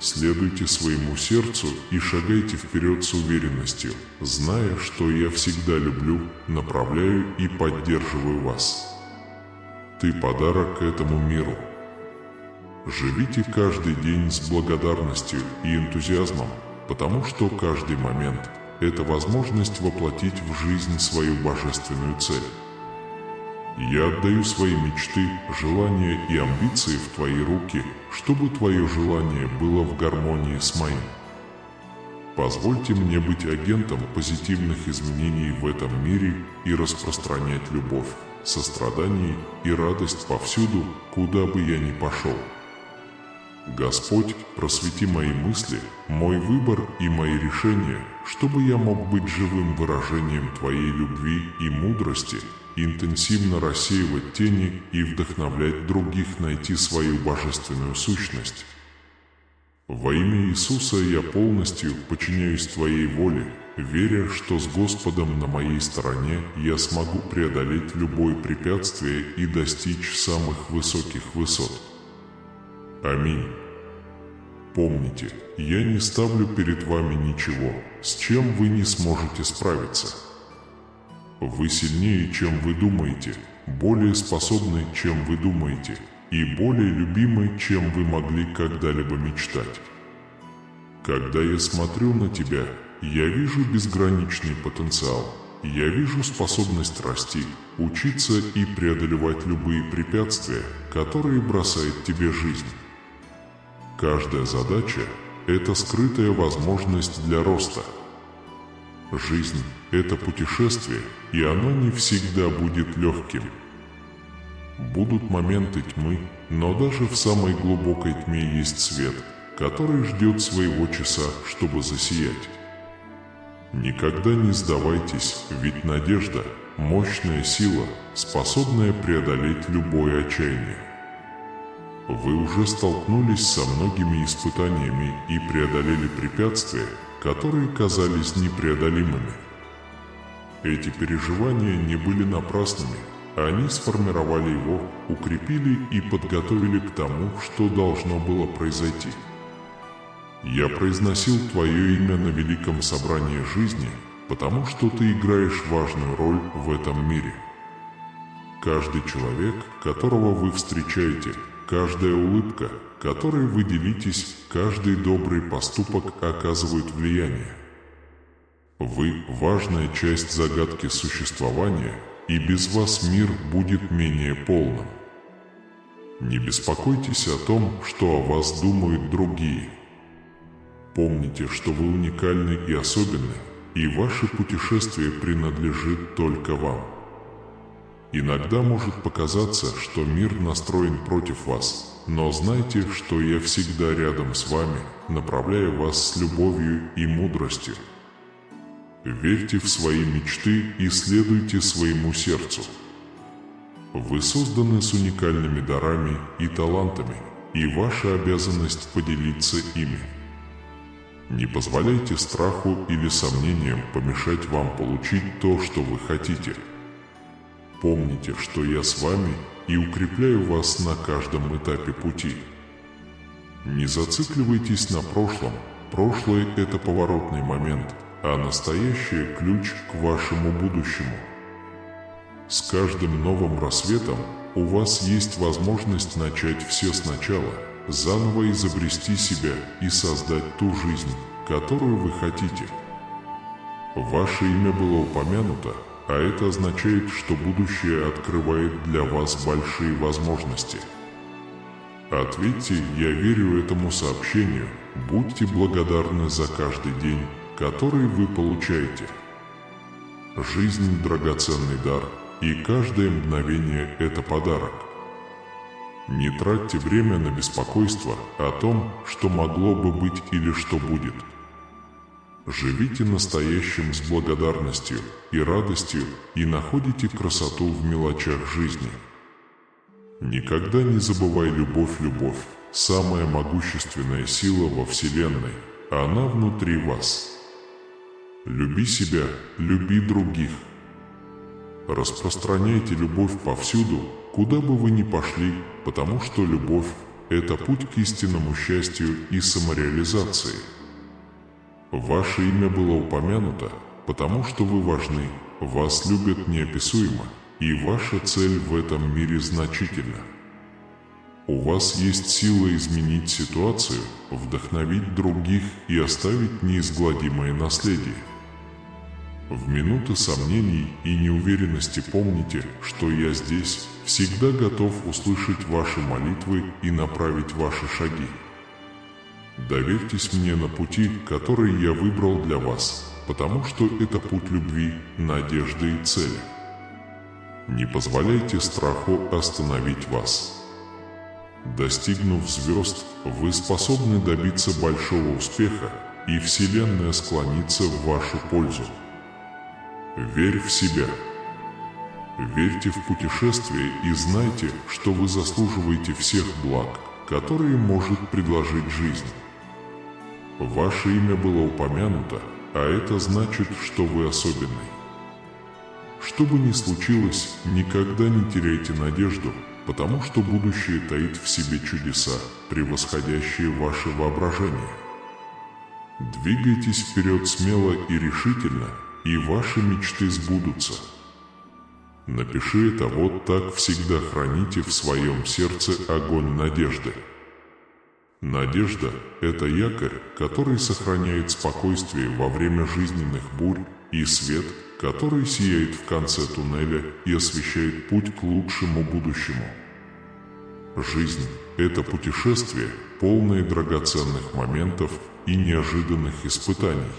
Следуйте своему сердцу и шагайте вперед с уверенностью, зная, что я всегда люблю, направляю и поддерживаю вас. Ты подарок этому миру. Живите каждый день с благодарностью и энтузиазмом, потому что каждый момент – это возможность воплотить в жизнь свою божественную цель. Я отдаю свои мечты, желания и амбиции в твои руки, чтобы твое желание было в гармонии с моим. Позвольте мне быть агентом позитивных изменений в этом мире и распространять любовь, сострадание и радость повсюду, куда бы я ни пошел. Господь, просвети мои мысли, мой выбор и мои решения, чтобы я мог быть живым выражением Твоей любви и мудрости, интенсивно рассеивать тени и вдохновлять других найти свою божественную сущность. Во имя Иисуса я полностью подчиняюсь Твоей воле, веря, что с Господом на моей стороне я смогу преодолеть любое препятствие и достичь самых высоких высот. Аминь. Помните, я не ставлю перед вами ничего, с чем вы не сможете справиться. Вы сильнее, чем вы думаете, более способны, чем вы думаете, и более любимы, чем вы могли когда-либо мечтать. Когда я смотрю на тебя, я вижу безграничный потенциал. Я вижу способность расти, учиться и преодолевать любые препятствия, которые бросает тебе жизнь. Каждая задача – это скрытая возможность для роста. Жизнь – это путешествие, и оно не всегда будет легким. Будут моменты тьмы, но даже в самой глубокой тьме есть свет, который ждет своего часа, чтобы засиять. Никогда не сдавайтесь, ведь надежда – мощная сила, способная преодолеть любое отчаяние. Вы уже столкнулись со многими испытаниями и преодолели препятствия, которые казались непреодолимыми. Эти переживания не были напрасными, они сформировали его, укрепили и подготовили к тому, что должно было произойти. Я произносил Твое имя на великом собрании жизни, потому что ты играешь важную роль в этом мире. Каждый человек, которого вы встречаете, каждая улыбка, которой вы делитесь, каждый добрый поступок оказывает влияние. Вы – важная часть загадки существования, и без вас мир будет менее полным. Не беспокойтесь о том, что о вас думают другие. Помните, что вы уникальны и особенны, и ваше путешествие принадлежит только вам. Иногда может показаться, что мир настроен против вас, но знайте, что я всегда рядом с вами, направляя вас с любовью и мудростью. Верьте в свои мечты и следуйте своему сердцу. Вы созданы с уникальными дарами и талантами, и ваша обязанность поделиться ими. Не позволяйте страху или сомнениям помешать вам получить то, что вы хотите. Помните, что я с вами и укрепляю вас на каждом этапе пути. Не зацикливайтесь на прошлом. Прошлое – это поворотный момент, а настоящее – ключ к вашему будущему. С каждым новым рассветом у вас есть возможность начать все сначала, заново изобрести себя и создать ту жизнь, которую вы хотите. Ваше имя было упомянуто, а это означает, что будущее открывает для вас большие возможности. Ответьте «Я верю этому сообщению», будьте благодарны за каждый день, который вы получаете. Жизнь – драгоценный дар, и каждое мгновение – это подарок. Не тратьте время на беспокойство о том, что могло бы быть или что будет. Живите настоящим с благодарностью и радостью и находите красоту в мелочах жизни. Никогда не забывай любовь, самая могущественная сила во Вселенной, она внутри вас. Люби себя, люби других. Распространяйте любовь повсюду, куда бы вы ни пошли, потому что любовь – это путь к истинному счастью и самореализации. Ваше имя было упомянуто, потому что вы важны, вас любят неописуемо, и ваша цель в этом мире значительна. У вас есть сила изменить ситуацию, вдохновить других и оставить неизгладимое наследие. В минуты сомнений и неуверенности помните, что я здесь, всегда готов услышать ваши молитвы и направить ваши шаги. Доверьтесь мне на пути, который я выбрал для вас, потому что это путь любви, надежды и цели. Не позволяйте страху остановить вас. Достигнув звезд, вы способны добиться большого успеха, и Вселенная склонится в вашу пользу. Верь в себя. Верьте в путешествие и знайте, что вы заслуживаете всех благ, которые может предложить жизнь. Ваше имя было упомянуто, а это значит, что вы особенный. Что бы ни случилось, никогда не теряйте надежду, потому что будущее таит в себе чудеса, превосходящие ваше воображение. Двигайтесь вперед смело и решительно, и ваши мечты сбудутся. Напиши это вот так: всегда храните в своем сердце огонь надежды. Надежда – это якорь, который сохраняет спокойствие во время жизненных бурь, и свет, который сияет в конце туннеля и освещает путь к лучшему будущему. Жизнь – это путешествие, полное драгоценных моментов и неожиданных испытаний.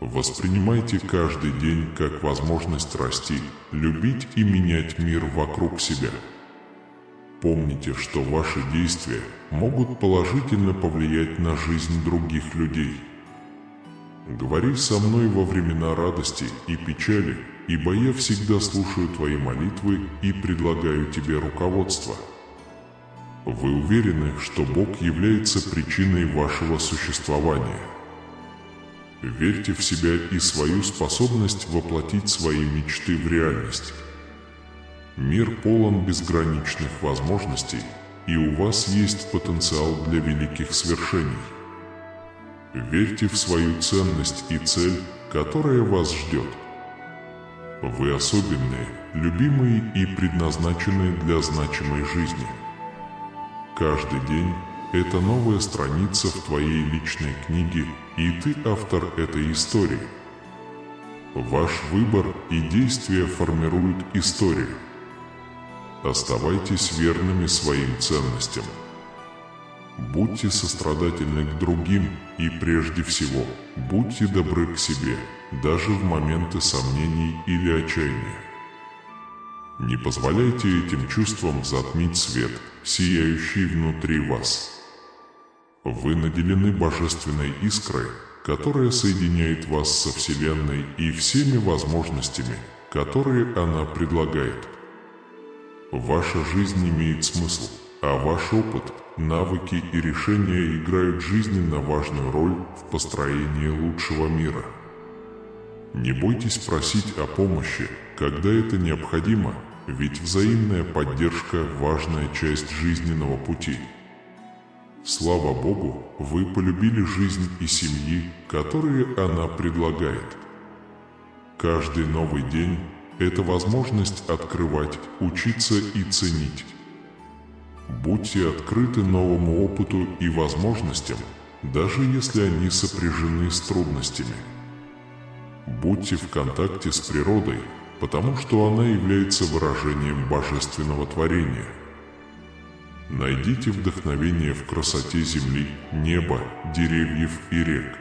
Воспринимайте каждый день как возможность расти, любить и менять мир вокруг себя. Помните, что ваши действия могут положительно повлиять на жизнь других людей. Говори со мной во времена радости и печали, ибо я всегда слушаю твои молитвы и предлагаю тебе руководство. Вы уверены, что Бог является причиной вашего существования? Верьте в себя и свою способность воплотить свои мечты в реальность. Мир полон безграничных возможностей, и у вас есть потенциал для великих свершений. Верьте в свою ценность и цель, которая вас ждет. Вы особенные, любимые и предназначенные для значимой жизни. Каждый день – это новая страница в твоей личной книге, и ты автор этой истории. Ваш выбор и действия формируют историю. Оставайтесь верными своим ценностям. Будьте сострадательны к другим и прежде всего будьте добры к себе, даже в моменты сомнений или отчаяния. Не позволяйте этим чувствам затмить свет, сияющий внутри вас. Вы наделены божественной искрой, которая соединяет вас со Вселенной и всеми возможностями, которые она предлагает. Ваша жизнь имеет смысл, а ваш опыт, навыки и решения играют жизненно важную роль в построении лучшего мира. Не бойтесь просить о помощи, когда это необходимо, ведь взаимная поддержка – важная часть жизненного пути. Слава Богу, вы полюбили жизнь и семьи, которые она предлагает. Каждый новый день – это возможность открывать, учиться и ценить. Будьте открыты новому опыту и возможностям, даже если они сопряжены с трудностями. Будьте в контакте с природой, потому что она является выражением божественного творения. Найдите вдохновение в красоте земли, неба, деревьев и рек.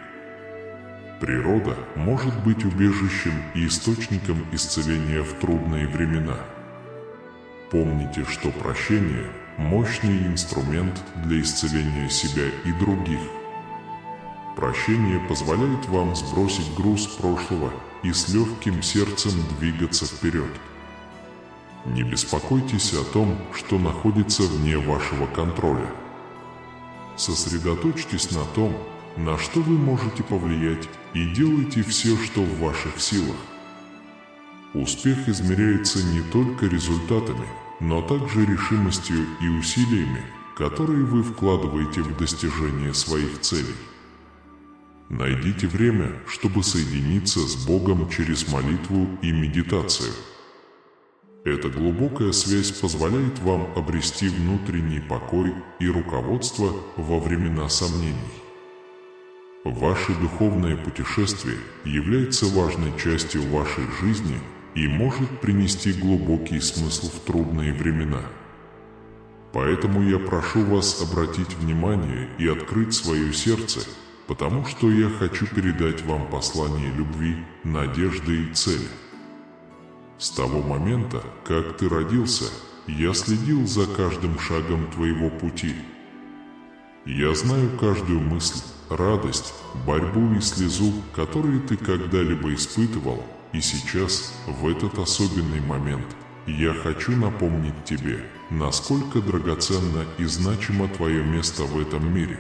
Природа может быть убежищем и источником исцеления в трудные времена. Помните, что прощение – мощный инструмент для исцеления себя и других. Прощение позволяет вам сбросить груз прошлого и с легким сердцем двигаться вперед. Не беспокойтесь о том, что находится вне вашего контроля. Сосредоточьтесь на том, на что вы можете повлиять, и делайте все, что в ваших силах. Успех измеряется не только результатами, но также решимостью и усилиями, которые вы вкладываете в достижение своих целей. Найдите время, чтобы соединиться с Богом через молитву и медитацию. Эта глубокая связь позволяет вам обрести внутренний покой и руководство во времена сомнений. Ваше духовное путешествие является важной частью вашей жизни и может принести глубокий смысл в трудные времена. Поэтому я прошу вас обратить внимание и открыть свое сердце, потому что я хочу передать вам послание любви, надежды и цели. С того момента, как ты родился, я следил за каждым шагом твоего пути. Я знаю каждую мысль, радость, борьбу и слезу, которые ты когда-либо испытывал, и сейчас, в этот особенный момент, я хочу напомнить тебе, насколько драгоценно и значимо твое место в этом мире.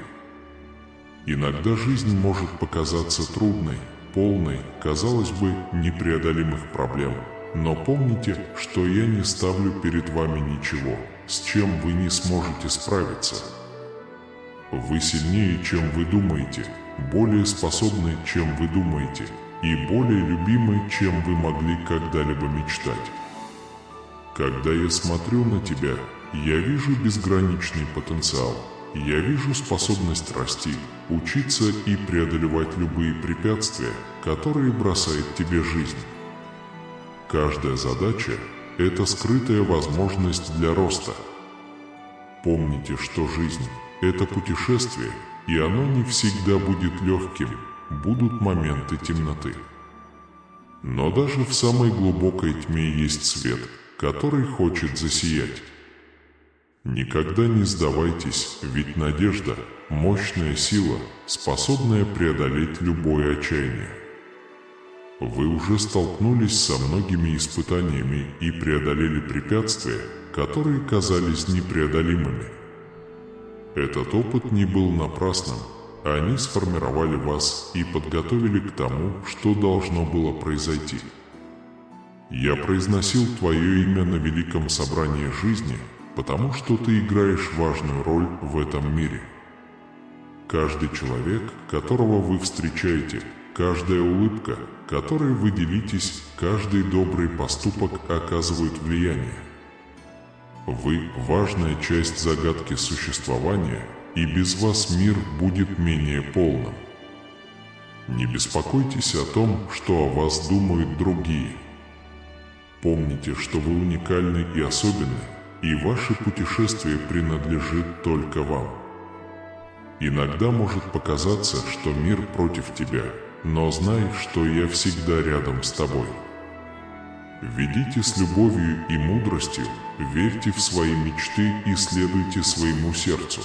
Иногда жизнь может показаться трудной, полной, казалось бы, непреодолимых проблем. Но помните, что я не ставлю перед вами ничего, с чем вы не сможете справиться. Вы сильнее, чем вы думаете, более способны, чем вы думаете, и более любимы, чем вы могли когда-либо мечтать. Когда я смотрю на тебя, я вижу безграничный потенциал. Я вижу способность расти, учиться и преодолевать любые препятствия, которые бросает тебе жизнь. Каждая задача – это скрытая возможность для роста. Помните, что жизнь – это путешествие, и оно не всегда будет легким, будут моменты темноты. Но даже в самой глубокой тьме есть свет, который хочет засиять. Никогда не сдавайтесь, ведь надежда – мощная сила, способная преодолеть любое отчаяние. Вы уже столкнулись со многими испытаниями и преодолели препятствия, которые казались непреодолимыми. Этот опыт не был напрасным, они сформировали вас и подготовили к тому, что должно было произойти. Я произносил твое имя на великом собрании жизни, потому что ты играешь важную роль в этом мире. каждый человек, которого вы встречаете, каждая улыбка, которой вы делитесь, каждый добрый поступок оказывает влияние. Вы – важная часть загадки существования, и без вас мир будет менее полным. Не беспокойтесь о том, что о вас думают другие. Помните, что вы уникальны и особенны, и ваше путешествие принадлежит только вам. Иногда может показаться, что мир против тебя, но знай, что я всегда рядом с тобой. Ведите с любовью и мудростью, верьте в свои мечты и следуйте своему сердцу.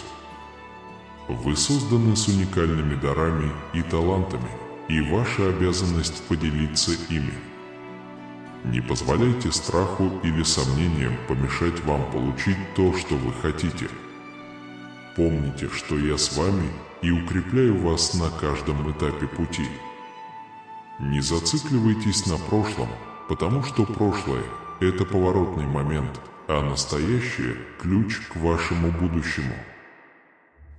Вы созданы с уникальными дарами и талантами, и ваша обязанность поделиться ими. Не позволяйте страху или сомнениям помешать вам получить то, что вы хотите. Помните, что я с вами и укрепляю вас на каждом этапе пути. Не зацикливайтесь на прошлом, потому что прошлое – это поворотный момент, а настоящее – ключ к вашему будущему.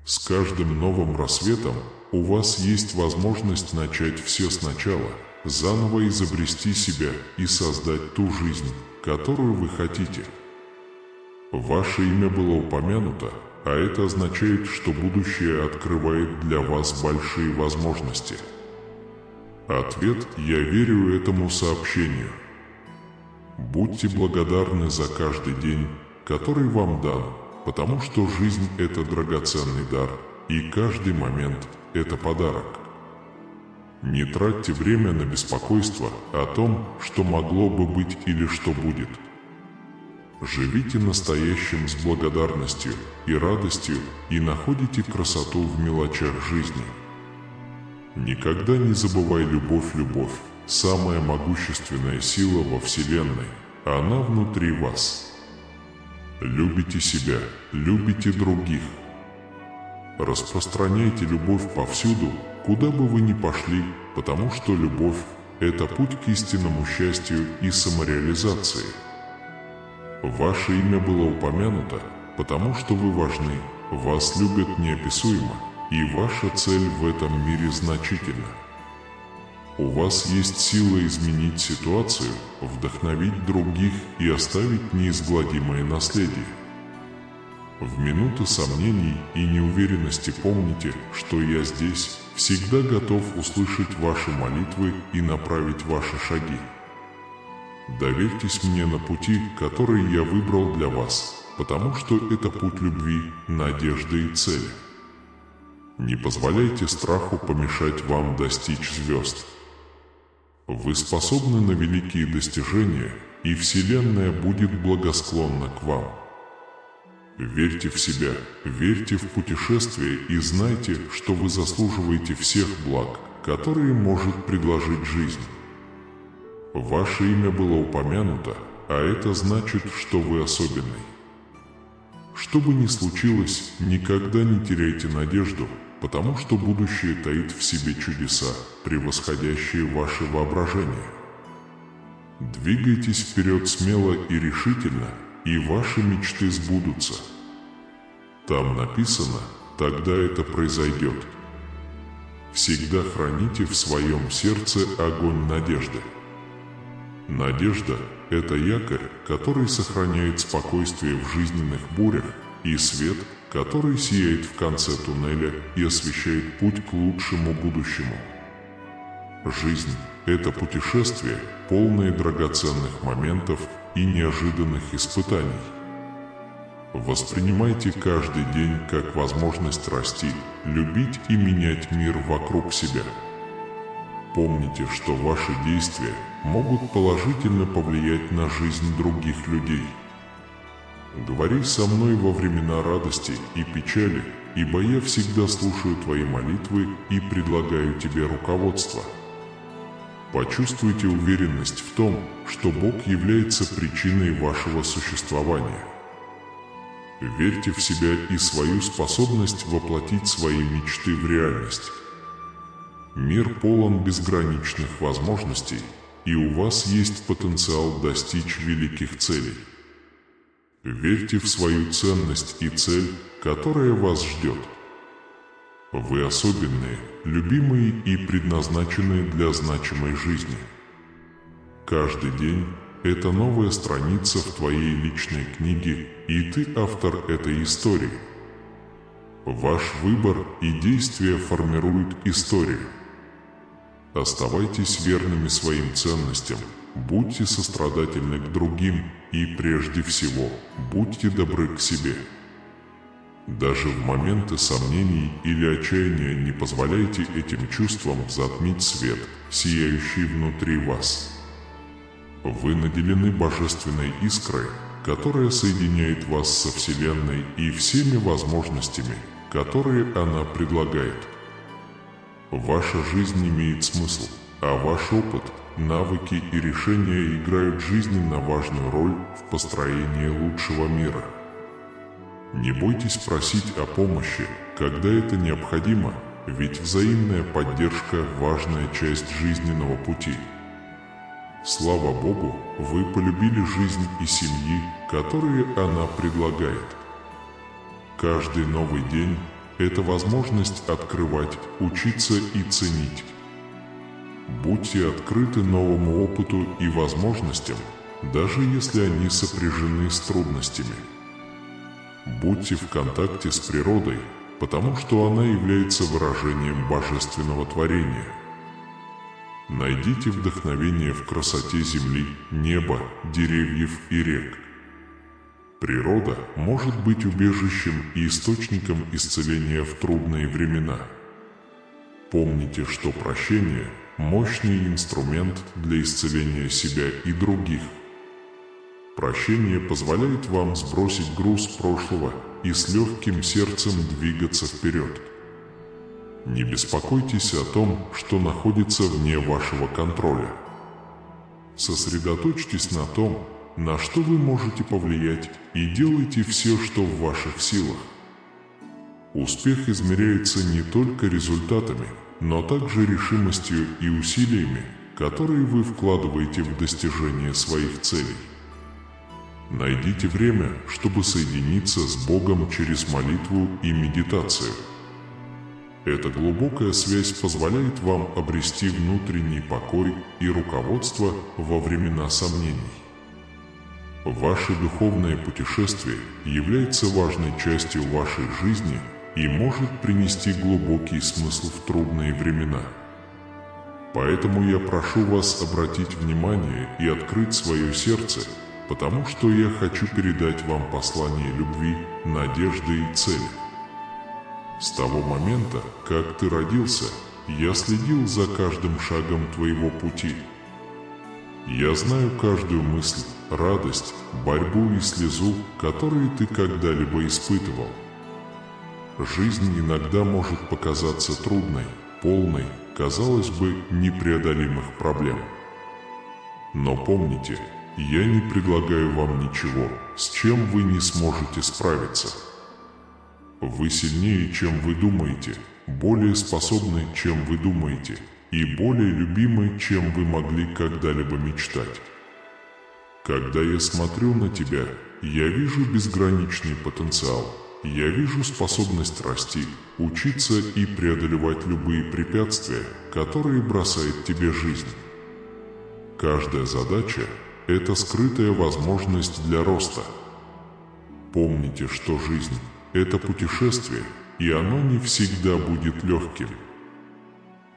С каждым новым рассветом у вас есть возможность начать все сначала, заново изобрести себя и создать ту жизнь, которую вы хотите. Ваше имя было упомянуто, а это означает, что будущее открывает для вас большие возможности. Ответ «Я верю этому сообщению». Будьте благодарны за каждый день, который вам дан, потому что жизнь – это драгоценный дар, и каждый момент – это подарок. Не тратьте время на беспокойство о том, что могло бы быть или что будет. Живите настоящим с благодарностью и радостью и находите красоту в мелочах жизни. Никогда не забывай любовь, самая могущественная сила во Вселенной, она внутри вас. Любите себя, любите других. Распространяйте любовь повсюду, куда бы вы ни пошли, потому что любовь – это путь к истинному счастью и самореализации. Ваше имя было упомянуто, потому что вы важны, вас любят неописуемо, и ваша цель в этом мире значительна. У вас есть сила изменить ситуацию, вдохновить других и оставить неизгладимое наследие. В минуты сомнений и неуверенности помните, что я здесь, всегда готов услышать ваши молитвы и направить ваши шаги. Доверьтесь мне на пути, который я выбрал для вас, потому что это путь любви, надежды и цели. Не позволяйте страху помешать вам достичь звезд. Вы способны на великие достижения, и Вселенная будет благосклонна к вам. Верьте в себя, верьте в путешествие и знайте, что вы заслуживаете всех благ, которые может предложить жизнь. Ваше имя было упомянуто, а это значит, что вы особенный. Что бы ни случилось, никогда не теряйте надежду, потому что будущее таит в себе чудеса, превосходящие ваше воображение. Двигайтесь вперед смело и решительно, и ваши мечты сбудутся. Там написано, тогда это произойдет. Всегда храните в своем сердце огонь надежды. Надежда – это якорь, который сохраняет спокойствие в жизненных бурях, и свет, который сияет в конце туннеля и освещает путь к лучшему будущему. Жизнь – это путешествие, полное драгоценных моментов и неожиданных испытаний. Воспринимайте каждый день как возможность расти, любить и менять мир вокруг себя. Помните, что ваши действия могут положительно повлиять на жизнь других людей. Говори со мной во времена радости и печали, ибо я всегда слушаю твои молитвы и предлагаю тебе руководство. Почувствуйте уверенность в том, что Бог является причиной вашего существования. Верьте в себя и свою способность воплотить свои мечты в реальность. Мир полон безграничных возможностей, и у вас есть потенциал достичь великих целей. Верьте в свою ценность и цель, которая вас ждет. Вы особенные, любимые и предназначенные для значимой жизни. Каждый день – это новая страница в твоей личной книге, и ты автор этой истории. Ваш выбор и действия формируют историю. Оставайтесь верными своим ценностям, будьте сострадательны к другим и, прежде всего, будьте добры к себе. Даже в моменты сомнений или отчаяния не позволяйте этим чувствам затмить свет, сияющий внутри вас. Вы наделены божественной искрой, которая соединяет вас со Вселенной и всеми возможностями, которые она предлагает. Ваша жизнь имеет смысл, а ваш опыт, навыки и решения играют жизненно важную роль в построении лучшего мира. Не бойтесь просить о помощи, когда это необходимо, ведь взаимная поддержка – важная часть жизненного пути. Слава Богу, вы полюбили жизнь и семьи, которые она предлагает. Каждый новый день – это возможность открывать, учиться и ценить. Будьте открыты новому опыту и возможностям, даже если они сопряжены с трудностями. Будьте в контакте с природой, потому что она является выражением божественного творения. Найдите вдохновение в красоте земли, неба, деревьев и рек. Природа может быть убежищем и источником исцеления в трудные времена. Помните, что прощение – мощный инструмент для исцеления себя и других. Прощение позволяет вам сбросить груз прошлого и с легким сердцем двигаться вперед. Не беспокойтесь о том, что находится вне вашего контроля. Сосредоточьтесь на том, на что вы можете повлиять, и делайте все, что в ваших силах. Успех измеряется не только результатами, но также решимостью и усилиями, которые вы вкладываете в достижение своих целей. Найдите время, чтобы соединиться с Богом через молитву и медитацию. Эта глубокая связь позволяет вам обрести внутренний покой и руководство во времена сомнений. Ваше духовное путешествие является важной частью вашей жизни и может принести глубокий смысл в трудные времена. Поэтому я прошу вас обратить внимание и открыть свое сердце, потому что я хочу передать вам послание любви, надежды и цели. С того момента, как ты родился, я следил за каждым шагом твоего пути. Я знаю каждую мысль, радость, борьбу и слезу, которые ты когда-либо испытывал. Жизнь иногда может показаться трудной, полной, казалось бы, непреодолимых проблем. Но помните, я не предлагаю вам ничего, с чем вы не сможете справиться. Вы сильнее, чем вы думаете, более способны, чем вы думаете, и более любимы, чем вы могли когда-либо мечтать. Когда я смотрю на тебя, я вижу безграничный потенциал. Я вижу способность расти, учиться и преодолевать любые препятствия, которые бросает тебе жизнь. Каждая задача – это скрытая возможность для роста. Помните, что жизнь – это путешествие, и оно не всегда будет легким.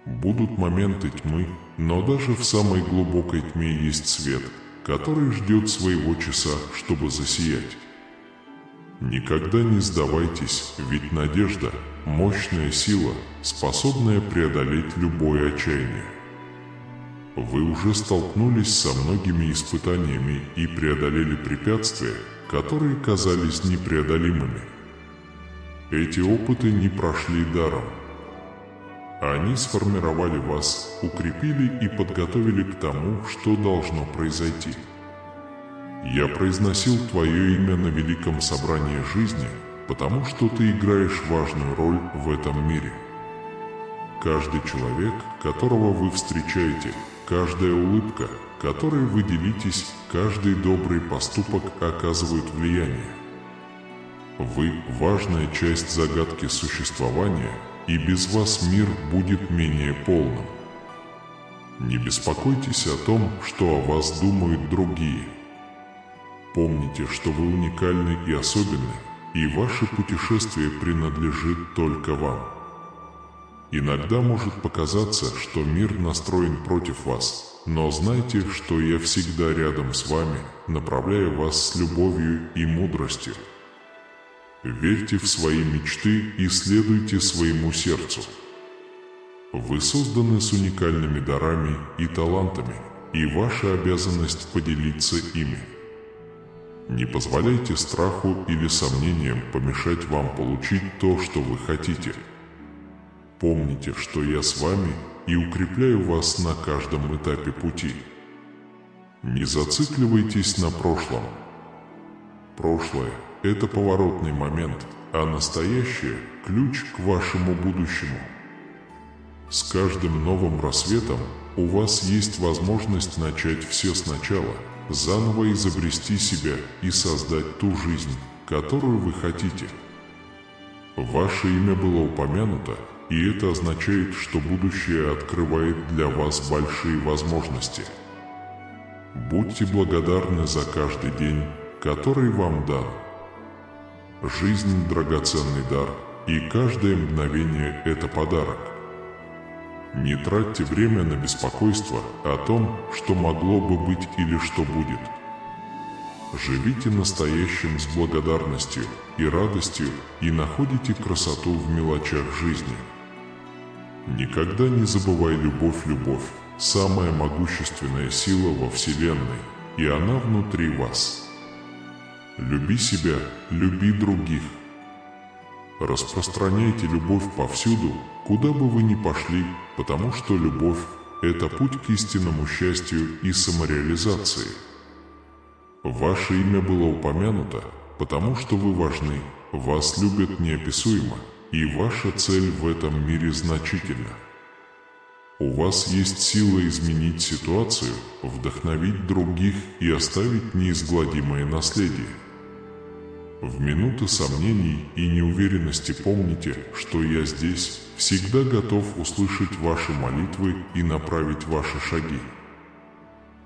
Будут моменты тьмы, но даже в самой глубокой тьме есть свет, который ждет своего часа, чтобы засиять. Никогда не сдавайтесь, ведь надежда – мощная сила, способная преодолеть любое отчаяние. Вы уже столкнулись со многими испытаниями и преодолели препятствия, которые казались непреодолимыми. Эти опыты не прошли даром. Они сформировали вас, укрепили и подготовили к тому, что должно произойти. Я произносил твое имя на великом собрании жизни, потому что ты играешь важную роль в этом мире. Каждый человек, которого вы встречаете, каждая улыбка, которой вы делитесь, каждый добрый поступок оказывает влияние. Вы – важная часть загадки существования, и без вас мир будет менее полным. Не беспокойтесь о том, что о вас думают другие. Помните, что вы уникальны и особенны, и ваше путешествие принадлежит только вам. Иногда может показаться, что мир настроен против вас, но знайте, что я всегда рядом с вами, направляя вас с любовью и мудростью. Верьте в свои мечты и следуйте своему сердцу. Вы созданы с уникальными дарами и талантами, и ваша обязанность поделиться ими. Не позволяйте страху или сомнениям помешать вам получить то, что вы хотите. Помните, что я с вами и укрепляю вас на каждом этапе пути. Не зацикливайтесь на прошлом. Прошлое – это поворотный момент, а настоящее – ключ к вашему будущему. С каждым новым рассветом у вас есть возможность начать все сначала, заново изобрести себя и создать ту жизнь, которую вы хотите. Ваше имя было упомянуто, и это означает, что будущее открывает для вас большие возможности. Будьте благодарны за каждый день, который вам дан. Жизнь – драгоценный дар, и каждое мгновение – это подарок. Не тратьте время на беспокойство о том, что могло бы быть или что будет. Живите настоящим с благодарностью и радостью и находите красоту в мелочах жизни. Никогда не забывай любовь – самая могущественная сила во Вселенной, и она внутри вас. Люби себя, люби других. Распространяйте любовь повсюду, куда бы вы ни пошли, потому что любовь – это путь к истинному счастью и самореализации. Ваше имя было упомянуто, потому что вы важны, вас любят неописуемо, и ваша цель в этом мире значительна. У вас есть сила изменить ситуацию, вдохновить других и оставить неизгладимое наследие. В минуты сомнений и неуверенности помните, что я здесь, всегда готов услышать ваши молитвы и направить ваши шаги.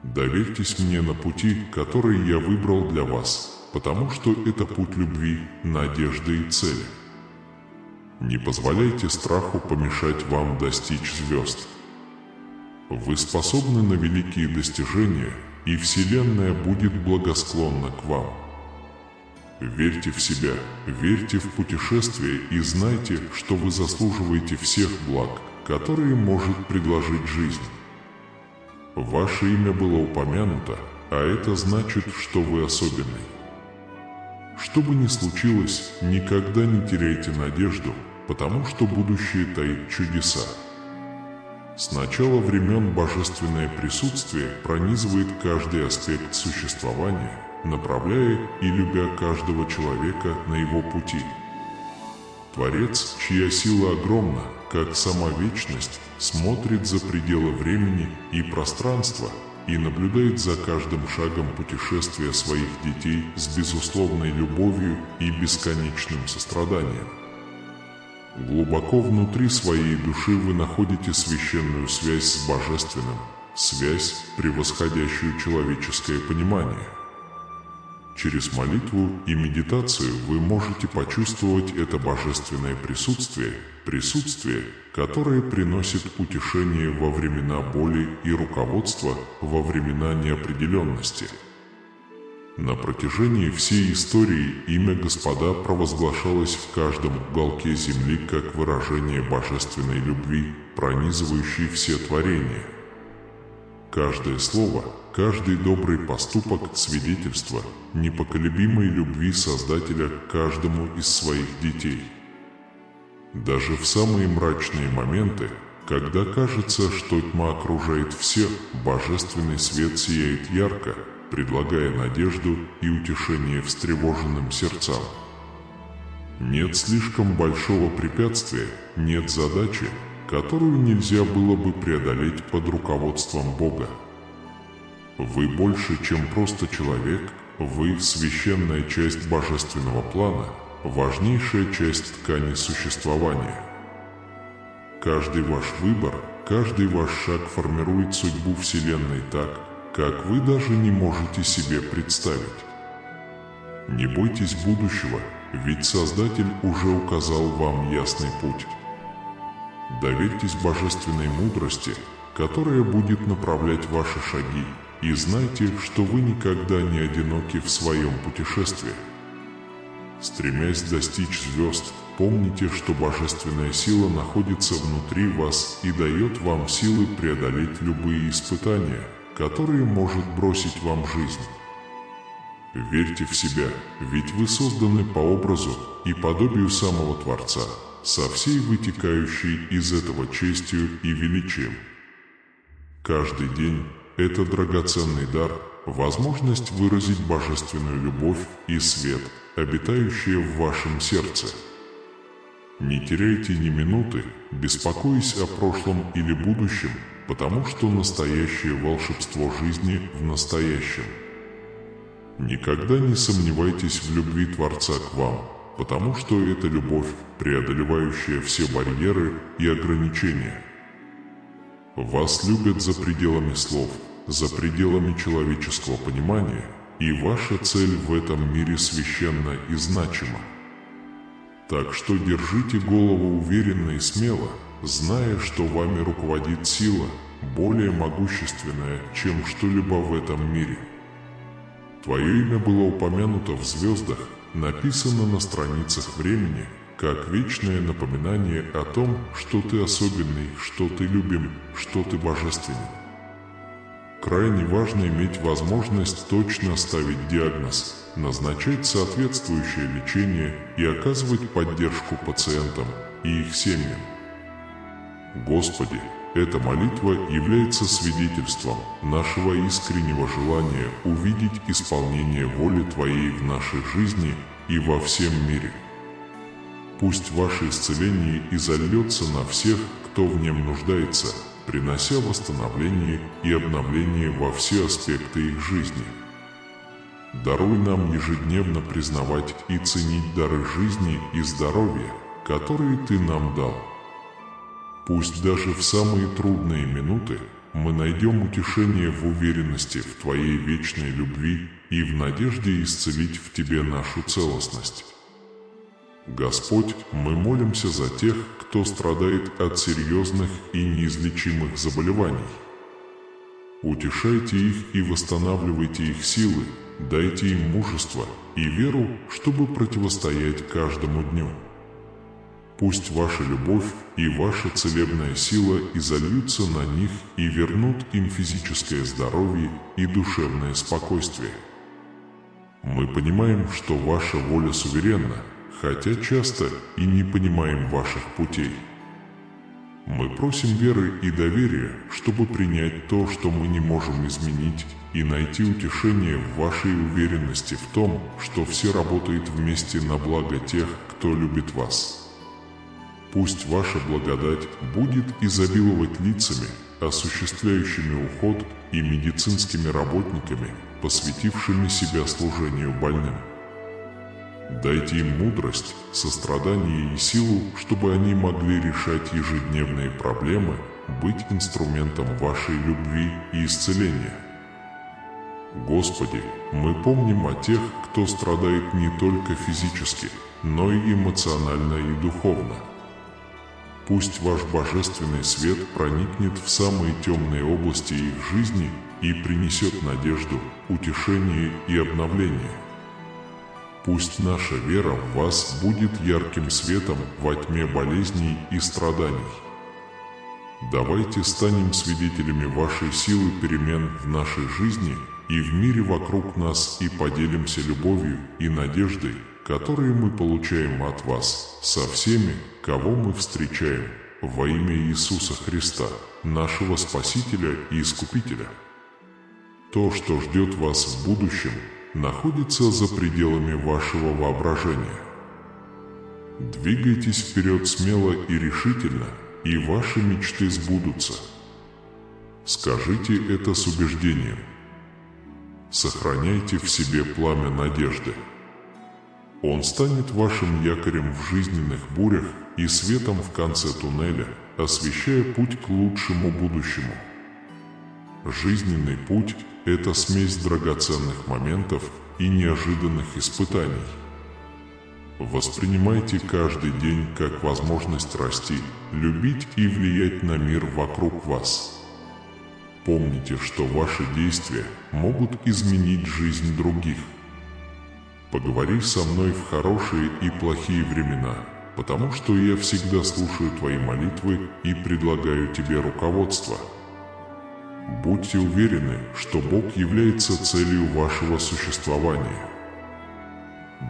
Доверьтесь мне на пути, который я выбрал для вас, потому что это путь любви, надежды и цели. Не позволяйте страху помешать вам достичь звезд. Вы способны на великие достижения, и Вселенная будет благосклонна к вам. Верьте в себя, верьте в путешествие и знайте, что вы заслуживаете всех благ, которые может предложить жизнь. Ваше имя было упомянуто, а это значит, что вы особенный. Что бы ни случилось, никогда не теряйте надежду, потому что будущее таит чудеса. С начала времен божественное присутствие пронизывает каждый аспект существования, направляя и любя каждого человека на его пути. Творец, чья сила огромна, как сама вечность, смотрит за пределы времени и пространства и наблюдает за каждым шагом путешествия своих детей с безусловной любовью и бесконечным состраданием. Глубоко внутри своей души вы находите священную связь с Божественным, связь, превосходящую человеческое понимание. Через молитву и медитацию вы можете почувствовать это божественное присутствие, которое приносит утешение во времена боли и руководство во времена неопределенности. На протяжении всей истории имя Господа провозглашалось в каждом уголке земли как выражение божественной любви, пронизывающей все творения. Каждое слово, каждый добрый поступок – свидетельство непоколебимой любви Создателя к каждому из своих детей. Даже в самые мрачные моменты, когда кажется, что тьма окружает всех, божественный свет сияет ярко, предлагая надежду и утешение встревоженным сердцам. Нет слишком большого препятствия, нет задачи, которую нельзя было бы преодолеть под руководством Бога. Вы больше, чем просто человек, вы священная часть божественного плана, важнейшая часть ткани существования. Каждый ваш выбор, каждый ваш шаг формирует судьбу Вселенной так, как вы даже не можете себе представить. Не бойтесь будущего, ведь Создатель уже указал вам ясный путь. Доверьтесь божественной мудрости, которая будет направлять ваши шаги, и знайте, что вы никогда не одиноки в своем путешествии. Стремясь достичь звезд, помните, что божественная сила находится внутри вас и дает вам силы преодолеть любые испытания, которые может бросить вам жизнь. Верьте в себя, ведь вы созданы по образу и подобию самого Творца, со всей вытекающей из этого честью и величием. Каждый день – это драгоценный дар, возможность выразить божественную любовь и свет, обитающие в вашем сердце. Не теряйте ни минуты, беспокоясь о прошлом или будущем, потому что настоящее волшебство жизни в настоящем. Никогда не сомневайтесь в любви Творца к вам, потому что это любовь, преодолевающая все барьеры и ограничения. Вас любят за пределами слов, за пределами человеческого понимания, и ваша цель в этом мире священна и значима. Так что держите голову уверенно и смело, зная, что вами руководит сила, более могущественная, чем что-либо в этом мире. Твое имя было упомянуто в звездах, написано на страницах времени, как вечное напоминание о том, что ты особенный, что ты любим, что ты божественен. Крайне важно иметь возможность точно ставить диагноз, назначать соответствующее лечение и оказывать поддержку пациентам и их семьям. Господи, эта молитва является свидетельством нашего искреннего желания увидеть исполнение воли Твоей в нашей жизни и во всем мире. Пусть Ваше исцеление изольется на всех, кто в нем нуждается, принося восстановление и обновление во все аспекты их жизни. Даруй нам ежедневно признавать и ценить дары жизни и здоровья, которые Ты нам дал. Пусть даже в самые трудные минуты мы найдем утешение в уверенности в Твоей вечной любви и в надежде исцелить в Тебе нашу целостность. Господь, мы молимся за тех, кто страдает от серьезных и неизлечимых заболеваний. Утешайте их и восстанавливайте их силы, дайте им мужество и веру, чтобы противостоять каждому дню. Пусть ваша любовь и ваша целебная сила изольются на них и вернут им физическое здоровье и душевное спокойствие. Мы понимаем, что ваша воля суверенна, хотя часто и не понимаем ваших путей. Мы просим веры и доверия, чтобы принять то, что мы не можем изменить, и найти утешение в вашей уверенности в том, что все работает вместе на благо тех, кто любит вас. Пусть ваша благодать будет изобиловать лицами, осуществляющими уход, и медицинскими работниками, посвятившими себя служению больным. Дайте им мудрость, сострадание и силу, чтобы они могли решать ежедневные проблемы, быть инструментом вашей любви и исцеления. Господи, мы помним о тех, кто страдает не только физически, но и эмоционально и духовно. Пусть ваш божественный свет проникнет в самые темные области их жизни и принесет надежду, утешение и обновление. Пусть наша вера в вас будет ярким светом во тьме болезней и страданий. Давайте станем свидетелями вашей силы перемен в нашей жизни и в мире вокруг нас и поделимся любовью и надеждой, которые мы получаем от вас, со всеми, кого мы встречаем, во имя Иисуса Христа, нашего Спасителя и Искупителя. То, что ждет вас в будущем, находится за пределами вашего воображения. Двигайтесь вперед смело и решительно, и ваши мечты сбудутся. Скажите это с убеждением. Сохраняйте в себе пламя надежды. Он станет вашим якорем в жизненных бурях и светом в конце туннеля, освещая путь к лучшему будущему. Жизненный путь – это смесь драгоценных моментов и неожиданных испытаний. Воспринимайте каждый день как возможность расти, любить и влиять на мир вокруг вас. Помните, что ваши действия могут изменить жизнь других. Поговори со мной в хорошие и плохие времена, потому что я всегда слушаю твои молитвы и предлагаю тебе руководство. Будьте уверены, что Бог является целью вашего существования.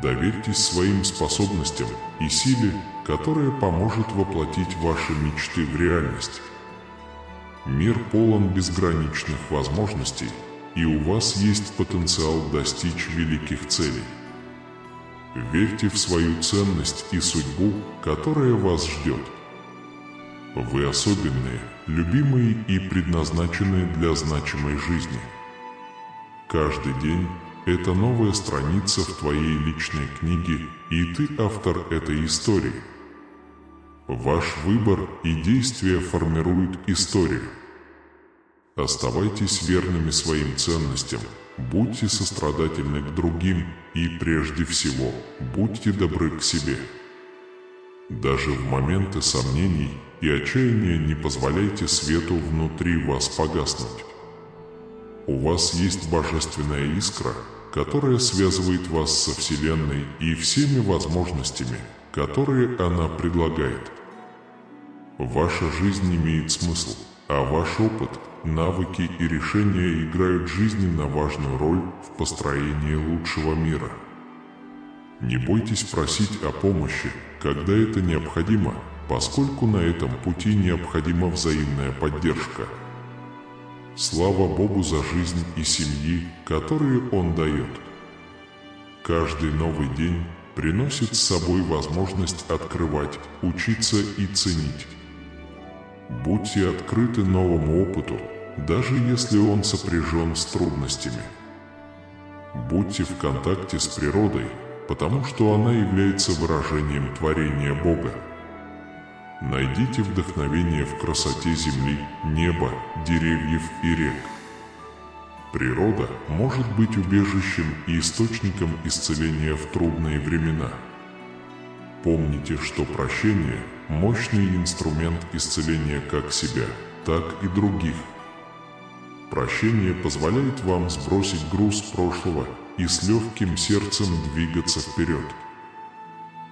Доверьтесь своим способностям и силе, которая поможет воплотить ваши мечты в реальность. Мир полон безграничных возможностей, и у вас есть потенциал достичь великих целей. Верьте в свою ценность и судьбу, которая вас ждет. Вы особенные, любимые и предназначенные для значимой жизни. Каждый день – это новая страница в твоей личной книге, и ты автор этой истории. Ваш выбор и действия формируют историю. Оставайтесь верными своим ценностям, будьте сострадательны к другим и, прежде всего, будьте добры к себе. Даже в моменты сомнений и отчаяния не позволяйте свету внутри вас погаснуть. У вас есть божественная искра, которая связывает вас со Вселенной и всеми возможностями, которые она предлагает. Ваша жизнь имеет смысл, а ваш опыт, навыки и решения играют жизненно важную роль в построении лучшего мира. Не бойтесь просить о помощи, когда это необходимо, поскольку на этом пути необходима взаимная поддержка. Слава Богу за жизнь и семьи, которые Он дает. Каждый новый день приносит с собой возможность открывать, учиться и ценить. Будьте открыты новому опыту, даже если он сопряжен с трудностями. Будьте в контакте с природой, потому что она является выражением творения Бога. Найдите вдохновение в красоте земли, неба, деревьев и рек. Природа может быть убежищем и источником исцеления в трудные времена. Помните, что прощение – мощный инструмент исцеления как себя, так и других. Прощение позволяет вам сбросить груз прошлого и с легким сердцем двигаться вперед.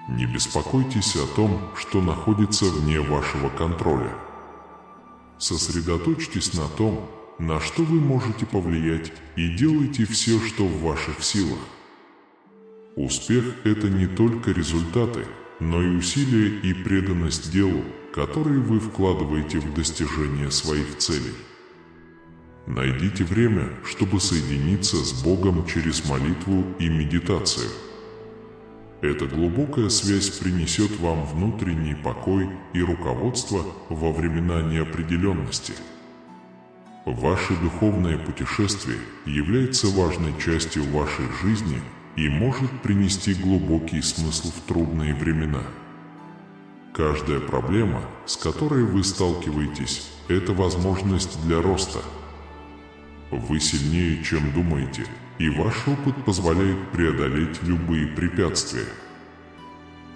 Не беспокойтесь о том, что находится вне вашего контроля. Сосредоточьтесь на том, на что вы можете повлиять, и делайте все, что в ваших силах. Успех – это не только результаты, но и усилия и преданность делу, которые вы вкладываете в достижение своих целей. Найдите время, чтобы соединиться с Богом через молитву и медитацию. Эта глубокая связь принесет вам внутренний покой и руководство во времена неопределенности. Ваше духовное путешествие является важной частью вашей жизни и может принести глубокий смысл в трудные времена. Каждая проблема, с которой вы сталкиваетесь, это возможность для роста. Вы сильнее, чем думаете, и ваш опыт позволяет преодолеть любые препятствия.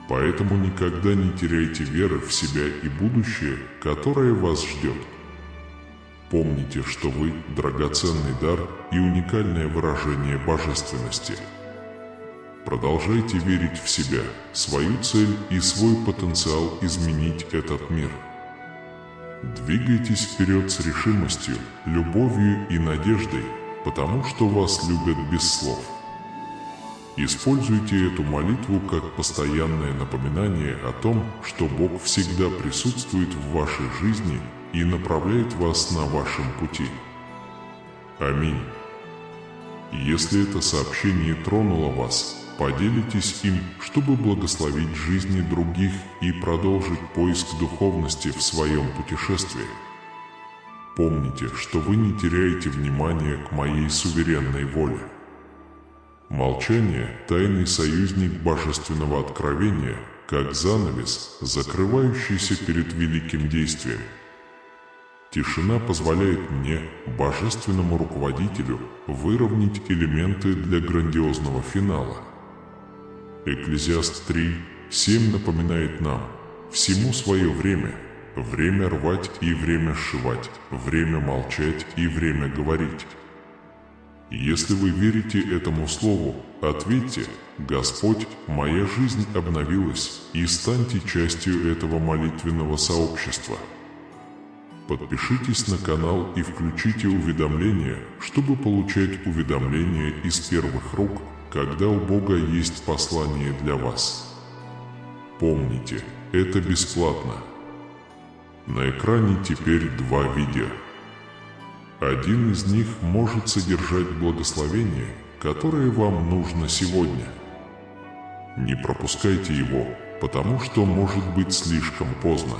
Поэтому никогда не теряйте веры в себя и будущее, которое вас ждет. Помните, что вы – драгоценный дар и уникальное выражение божественности. Продолжайте верить в себя, свою цель и свой потенциал изменить этот мир. Двигайтесь вперед с решимостью, любовью и надеждой, потому что вас любят без слов. Используйте эту молитву как постоянное напоминание о том, что Бог всегда присутствует в вашей жизни и направляет вас на вашем пути. Аминь. Если это сообщение тронуло вас, поделитесь им, чтобы благословить жизни других и продолжить поиск духовности в своем путешествии. Помните, что вы не теряете внимания к моей суверенной воле. Молчание – тайный союзник божественного откровения, как занавес, закрывающийся перед великим действием. Тишина позволяет мне, божественному руководителю, выровнять элементы для грандиозного финала. Экклезиаст 3:7 напоминает нам: всему свое время, время рвать и время сшивать, время молчать и время говорить. Если вы верите этому слову, ответьте: Господь, моя жизнь обновилась, и станьте частью этого молитвенного сообщества. Подпишитесь на канал и включите уведомления, чтобы получать уведомления из первых рук, когда у Бога есть послание для вас. Помните, это бесплатно. На экране теперь 2 видео. Один из них может содержать благословение, которое вам нужно сегодня. Не пропускайте его, потому что может быть слишком поздно.